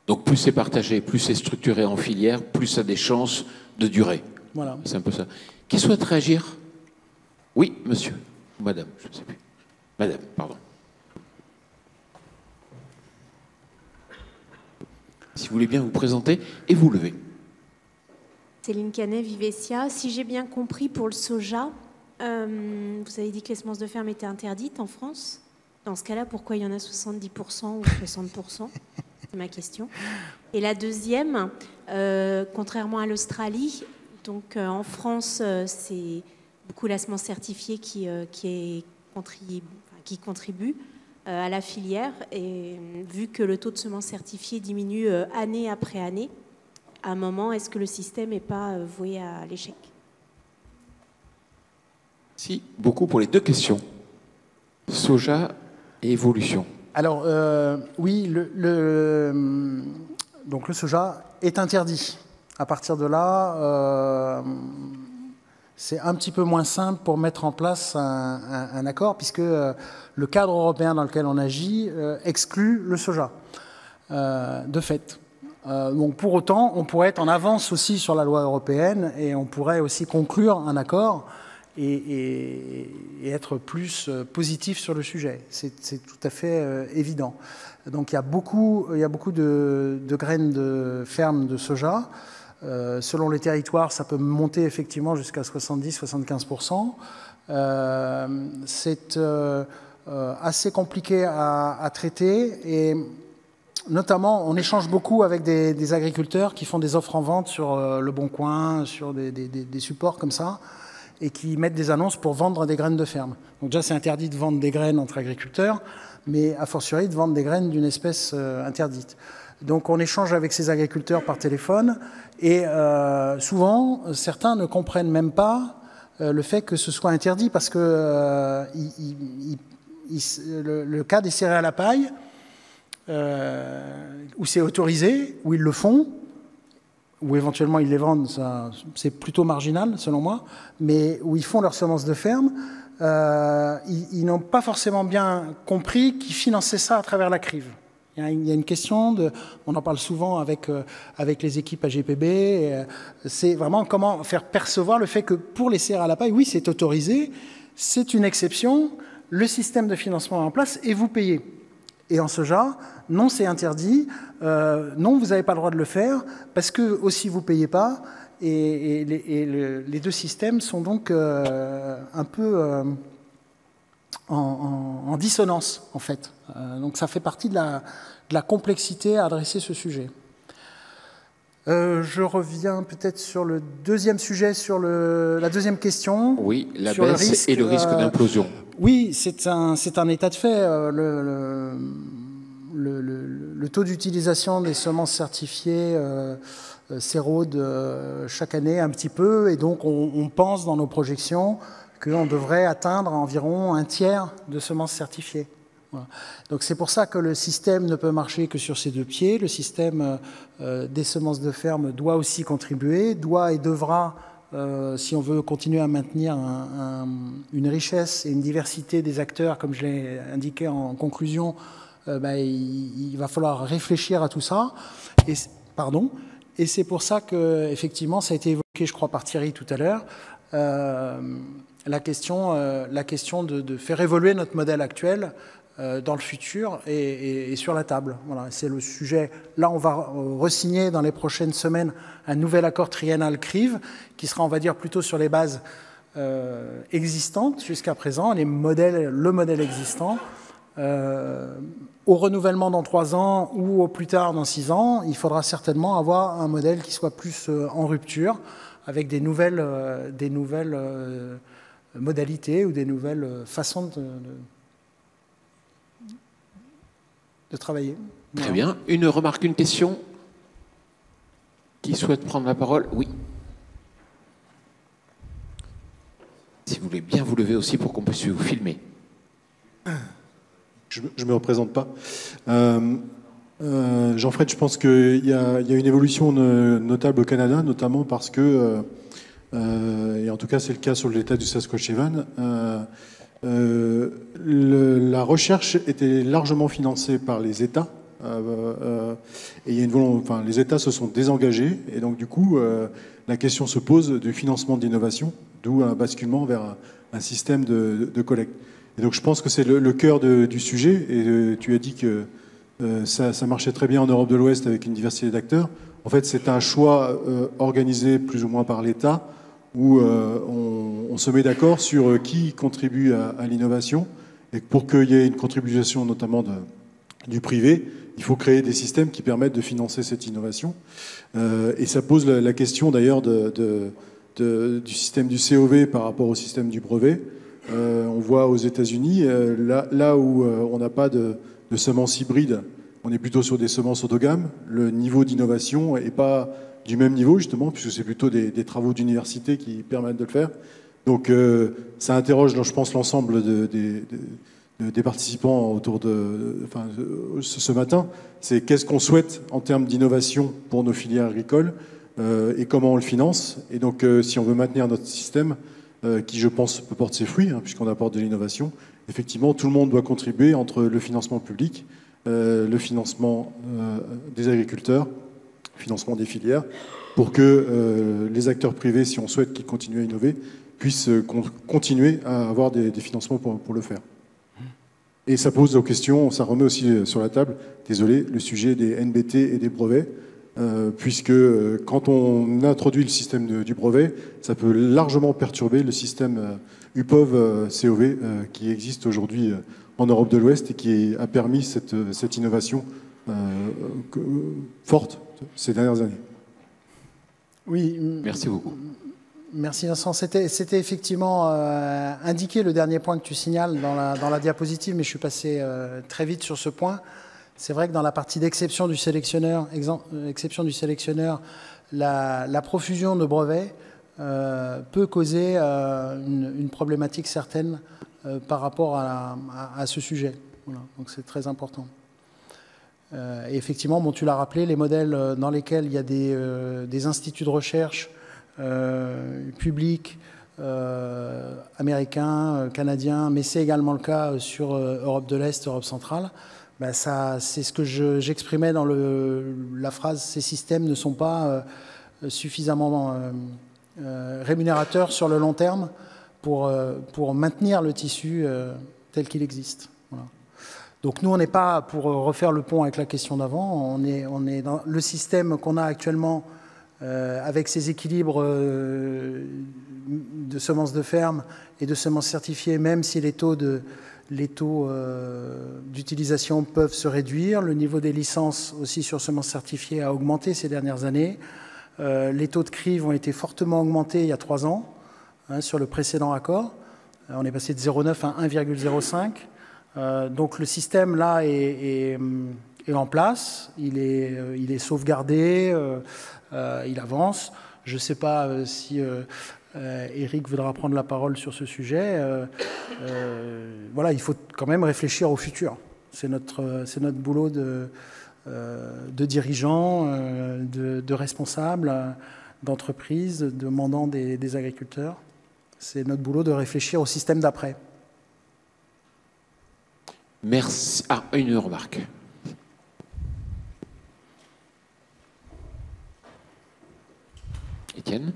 Donc plus c'est partagé, plus c'est structuré en filière, plus ça a des chances de durer. Voilà. C'est un peu ça. Qui souhaite réagir? Oui, monsieur. Madame, je ne sais plus. Madame, pardon. Si vous voulez bien vous présenter et vous lever. Céline Canet, Vivesia. Si j'ai bien compris, pour le soja, vous avez dit que les semences de ferme étaient interdites en France. Dans ce cas-là, pourquoi il y en a 70% ou 60%? C'est ma question. Et la deuxième, contrairement à l'Australie, Donc en France, c'est beaucoup la semence certifiée qui contribue à la filière. Et vu que le taux de semences certifiées diminue année après année, à un moment, est-ce que le système n'est pas voué à l'échec? Merci beaucoup pour les deux questions. Soja et évolution. Alors, oui, donc le soja est interdit. À partir de là, c'est un petit peu moins simple pour mettre en place un accord, puisque le cadre européen dans lequel on agit exclut le soja, de fait. Donc pour autant, on pourrait être en avance aussi sur la loi européenne et on pourrait aussi conclure un accord et être plus positif sur le sujet. C'est tout à fait évident. Donc il y a beaucoup de graines de ferme de soja. Selon les territoires, ça peut monter effectivement jusqu'à 70-75%. C'est assez compliqué à traiter et notamment, on échange beaucoup avec des agriculteurs qui font des offres en vente sur Le Bon Coin, sur des supports comme ça, et qui mettent des annonces pour vendre des graines de ferme. Donc déjà, c'est interdit de vendre des graines entre agriculteurs, mais a fortiori de vendre des graines d'une espèce interdite. Donc on échange avec ces agriculteurs par téléphone, et souvent, certains ne comprennent même pas le fait que ce soit interdit, parce que le cas des céréales à paille, où c'est autorisé, où ils le font, où éventuellement ils les vendent, c'est plutôt marginal selon moi, mais où ils font leurs semences de ferme, ils n'ont pas forcément bien compris qu'ils finançaient ça à travers la crive. Il y a une question, on en parle souvent avec les équipes AGPB, c'est vraiment comment faire percevoir le fait que pour les céréales à paille, oui, c'est autorisé, c'est une exception, le système de financement est en place et vous payez. Et en soja, non, c'est interdit, non, vous n'avez pas le droit de le faire, parce que aussi vous ne payez pas, et les deux systèmes sont donc un peu en dissonance, en fait. Donc ça fait partie de la complexité à adresser ce sujet. Je reviens peut-être sur le deuxième sujet, sur la deuxième question. Oui, la baisse et le risque d'implosion. Oui, c'est un état de fait. Le taux d'utilisation des semences certifiées s'érode chaque année un petit peu, et donc on pense dans nos projections qu'on devrait atteindre environ un tiers de semences certifiées. Voilà. Donc c'est pour ça que le système ne peut marcher que sur ses deux pieds. Le système des semences de ferme doit aussi contribuer, doit et devra, si on veut continuer à maintenir une richesse et une diversité des acteurs, comme je l'ai indiqué en conclusion, il va falloir réfléchir à tout ça. Et c'est pour ça que, effectivement, ça a été évoqué, je crois, par Thierry tout à l'heure, la question de faire évoluer notre modèle actuel dans le futur et sur la table. Voilà, c'est le sujet. Là, on va re-signer dans les prochaines semaines un nouvel accord triennal CRIV qui sera, on va dire, plutôt sur les bases existantes jusqu'à présent, le modèle existant. Au renouvellement dans 3 ans ou au plus tard dans 6 ans, il faudra certainement avoir un modèle qui soit plus en rupture, avec des nouvelles modalités ou des nouvelles façons de travailler. Très bien. Une remarque, une question? Qui souhaite prendre la parole? Oui. Si vous voulez bien vous lever aussi pour qu'on puisse vous filmer. Je ne me représente pas. Jean-Fred, je pense qu'il y a une évolution notable au Canada, notamment parce que, et en tout cas c'est le cas sur l'État du Saskatchewan, la recherche était largement financée par les États. Et il y a les États se sont désengagés, et donc du coup, la question se pose du financement de l'innovation, d'où un basculement vers un système de collecte. Et donc je pense que c'est le cœur du sujet, et tu as dit que ça marchait très bien en Europe de l'Ouest avec une diversité d'acteurs. En fait, c'est un choix organisé plus ou moins par l'État, où on se met d'accord sur qui contribue à l'innovation, et pour qu'il y ait une contribution notamment du privé, il faut créer des systèmes qui permettent de financer cette innovation. Et ça pose la question d'ailleurs du système du COV par rapport au système du brevet. On voit aux États-Unis, là où on n'a pas de semences hybrides, on est plutôt sur des semences haut de gamme. Le niveau d'innovation n'est pas du même niveau, justement, puisque c'est plutôt des travaux d'université qui permettent de le faire. Donc ça interroge, je pense, l'ensemble des participants autour ce matin. C'est qu'est-ce qu'on souhaite en termes d'innovation pour nos filières agricoles et comment on le finance. Et donc si on veut maintenir notre système, qui je pense peut porter ses fruits, puisqu'on apporte de l'innovation, effectivement tout le monde doit contribuer entre le financement public, le financement des agriculteurs, le financement des filières, pour que les acteurs privés, si on souhaite qu'ils continuent à innover, puissent continuer à avoir des financements pour le faire. Et ça pose aux questions, ça remet aussi sur la table, désolé, le sujet des NBT et des brevets, puisque quand on introduit le système du brevet, ça peut largement perturber le système UPOV-COV qui existe aujourd'hui en Europe de l'Ouest et qui a permis cette innovation forte ces dernières années. Oui. Merci beaucoup. Merci Vincent. C'était effectivement indiqué le dernier point que tu signales dans la diapositive, mais je suis passé très vite sur ce point. C'est vrai que dans la partie d'exception du sélectionneur, la profusion de brevets peut causer une problématique certaine par rapport à ce sujet. Voilà. Donc c'est très important. Et effectivement, bon, tu l'as rappelé, les modèles dans lesquels il y a des instituts de recherche publics, américains, canadiens, mais c'est également le cas sur Europe de l'Est, Europe centrale. Ben c'est ce que j'exprimais dans la phrase « ces systèmes ne sont pas suffisamment rémunérateurs sur le long terme pour maintenir le tissu tel qu'il existe ». Voilà. Donc nous, on n'est pas, pour refaire le pont avec la question d'avant, on est dans le système qu'on a actuellement avec ces équilibres de semences de ferme et de semences certifiées, même si les taux d'utilisation peuvent se réduire. Le niveau des licences aussi sur semences certifiées a augmenté ces dernières années. Les taux de crive ont été fortement augmentés il y a 3 ans sur le précédent accord. On est passé de 0,9 à 1,05. Donc le système là est en place, il est sauvegardé, il avance. Je ne sais pas si Eric voudra prendre la parole sur ce sujet. Voilà, il faut quand même réfléchir au futur. C'est notre boulot de dirigeants, de responsables, d'entreprises, de mandants des agriculteurs. C'est notre boulot de réfléchir au système d'après. Merci. Ah, une remarque. Étienne ?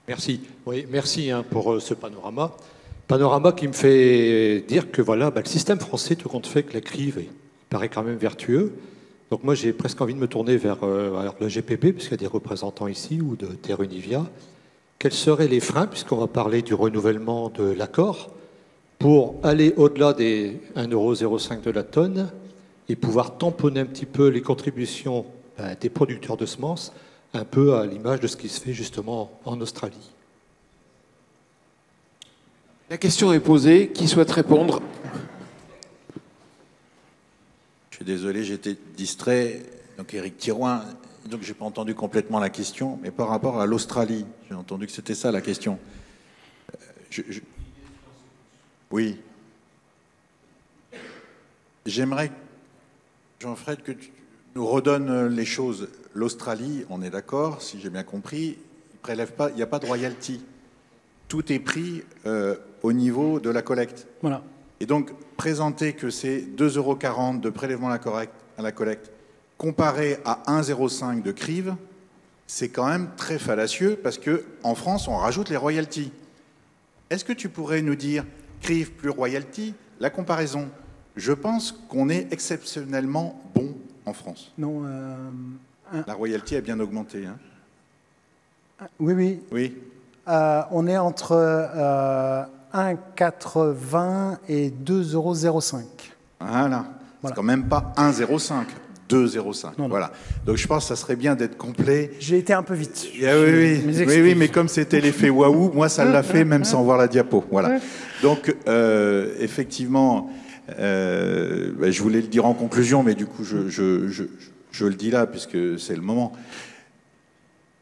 Merci. Oui, merci pour ce panorama. Panorama qui me fait dire que voilà, le système français, tout compte fait que la crive paraît quand même vertueux. Donc moi, j'ai presque envie de me tourner vers le GPP, puisqu'il y a des représentants ici, ou de Terre Univia. Quels seraient les freins, puisqu'on va parler du renouvellement de l'accord, pour aller au-delà des 1,05 € de la tonne et pouvoir tamponner un petit peu les contributions des producteurs de semences, un peu à l'image de ce qui se fait justement en Australie. La question est posée. Qui souhaite répondre? Je suis désolé, j'étais distrait. Donc Éric Thirouin, donc j'ai pas entendu complètement la question, mais par rapport à l'Australie, j'ai entendu que c'était ça la question. Oui. J'aimerais, Jean-Fred, que tu nous redonnes les choses. L'Australie, on est d'accord, si j'ai bien compris, il prélève pas, il n'y a pas de royalty. Tout est pris au niveau de la collecte. Voilà. Et donc, présenter que c'est 2,40 € de prélèvement à la collecte comparé à 1,05 € de crive, c'est quand même très fallacieux parce qu'en France, on rajoute les royalties. Est-ce que tu pourrais nous dire crive plus royalty, la comparaison? Je pense qu'on est exceptionnellement bon en France. Non. La royalty a bien augmenté. Hein. Oui, oui. Oui. On est entre 1,80 € et 2,05 €. Voilà. Voilà. C'est quand même pas 1,05, 2,05. Non. Voilà. Donc je pense que ça serait bien d'être complet. J'ai été un peu vite. Oui, mais comme c'était l'effet waouh, moi ça l'a fait même sans voir la diapo. Voilà. Donc effectivement, je voulais le dire en conclusion, mais du coup je le dis là puisque c'est le moment.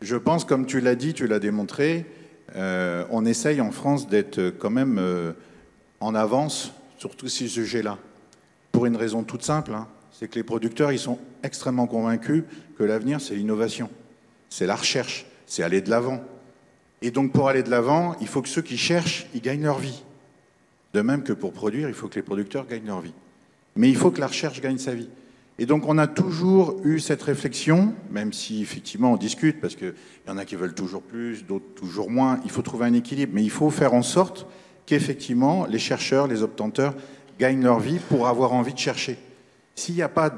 Je pense, comme tu l'as dit, tu l'as démontré, on essaye en France d'être quand même en avance sur tous ces sujets-là. Pour une raison toute simple, hein, c'est que les producteurs, ils sont extrêmement convaincus que l'avenir, c'est l'innovation, c'est la recherche, c'est aller de l'avant. Et donc pour aller de l'avant, il faut que ceux qui cherchent, ils gagnent leur vie. De même que pour produire, il faut que les producteurs gagnent leur vie. Mais il faut que la recherche gagne sa vie. Et donc on a toujours eu cette réflexion, même si effectivement on discute, parce qu'il y en a qui veulent toujours plus, d'autres toujours moins, il faut trouver un équilibre, mais il faut faire en sorte qu'effectivement les chercheurs, les obtenteurs gagnent leur vie pour avoir envie de chercher. S'il n'y a pas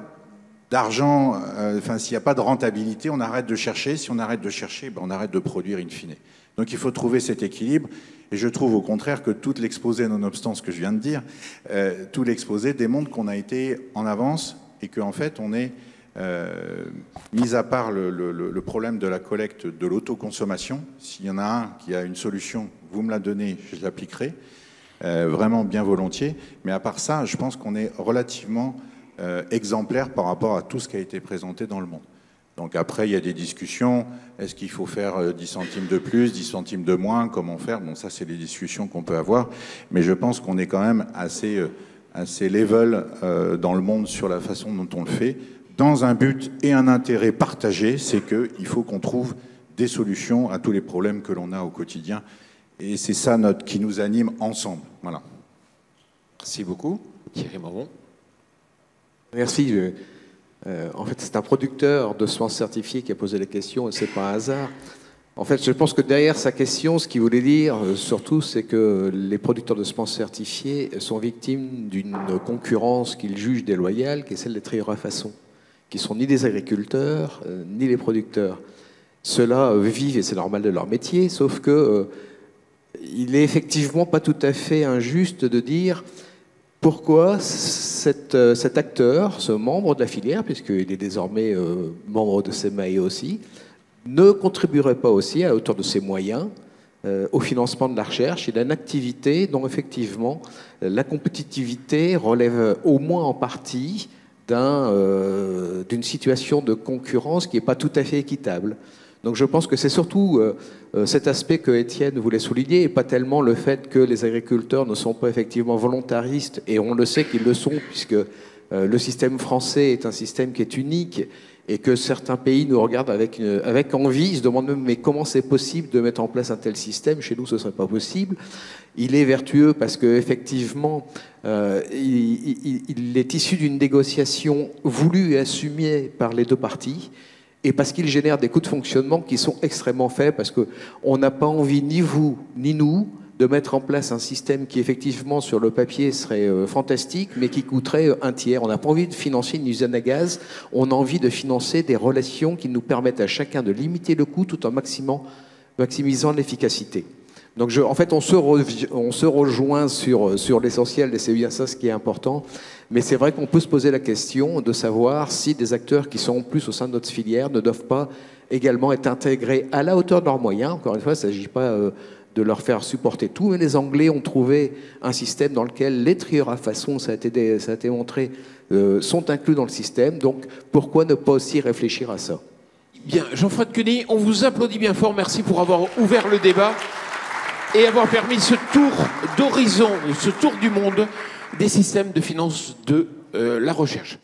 d'argent, s'il n'y a pas de rentabilité, on arrête de chercher. Si on arrête de chercher, on arrête de produire in fine. Donc il faut trouver cet équilibre. Et je trouve au contraire que tout l'exposé, nonobstant ce que je viens de dire, tout l'exposé démontre qu'on a été en avance et qu'en fait on est, mis à part le problème de la collecte de l'autoconsommation, s'il y en a un qui a une solution, vous me la donnez, je l'appliquerai. Vraiment bien volontiers, mais à part ça, je pense qu'on est relativement exemplaire par rapport à tout ce qui a été présenté dans le monde. Donc après, il y a des discussions, est-ce qu'il faut faire 10 centimes de plus, 10 centimes de moins, comment faire? Bon, ça, c'est des discussions qu'on peut avoir, mais je pense qu'on est quand même assez level dans le monde sur la façon dont on le fait, dans un but et un intérêt partagé, c'est qu'il faut qu'on trouve des solutions à tous les problèmes que l'on a au quotidien. Et c'est ça qui nous anime ensemble. Voilà. Merci beaucoup. Thierry Mormon. Merci. En fait, c'est un producteur de semences certifiées qui a posé la question, et c'est pas un hasard. En fait, je pense que derrière sa question, ce qu'il voulait dire, surtout, c'est que les producteurs de semences certifiées sont victimes d'une concurrence qu'ils jugent déloyale, qui est celle des trieurs à façon, qui sont ni des agriculteurs, ni les producteurs. Ceux-là vivent, et c'est normal de leur métier, sauf que il est effectivement pas tout à fait injuste de dire pourquoi cet acteur, ce membre de la filière, puisqu'il est désormais membre de SEMAE aussi, ne contribuerait pas aussi, à hauteur de ses moyens, au financement de la recherche. Il a une activité dont effectivement la compétitivité relève au moins en partie d'une situation de concurrence qui n'est pas tout à fait équitable. Donc je pense que c'est surtout cet aspect que Étienne voulait souligner, et pas tellement le fait que les agriculteurs ne sont pas effectivement volontaristes, et on le sait qu'ils le sont, puisque le système français est un système qui est unique, et que certains pays nous regardent avec envie, ils se demandent même mais comment c'est possible de mettre en place un tel système? Chez nous, ce ne serait pas possible. Il est vertueux parce qu'effectivement, il est issu d'une négociation voulue et assumée par les deux parties, et parce qu'il génère des coûts de fonctionnement qui sont extrêmement faibles, parce qu'on n'a pas envie, ni vous, ni nous, de mettre en place un système qui, effectivement, sur le papier, serait fantastique, mais qui coûterait un tiers. On n'a pas envie de financer une usine à gaz, on a envie de financer des relations qui nous permettent à chacun de limiter le coût tout en maximisant l'efficacité. Donc, en fait, on se rejoint sur l'essentiel, et c'est bien ça ce qui est important. Mais c'est vrai qu'on peut se poser la question de savoir si des acteurs qui sont plus au sein de notre filière ne doivent pas également être intégrés à la hauteur de leurs moyens. Encore une fois, il ne s'agit pas de leur faire supporter tout, mais les Anglais ont trouvé un système dans lequel les trieurs à façon, ça a été montré, sont inclus dans le système. Donc, pourquoi ne pas aussi réfléchir à ça? Bien, Jean-Fred Cuny, on vous applaudit bien fort. Merci pour avoir ouvert le débat et avoir permis ce tour d'horizon, ce tour du monde des systèmes de finance de la recherche.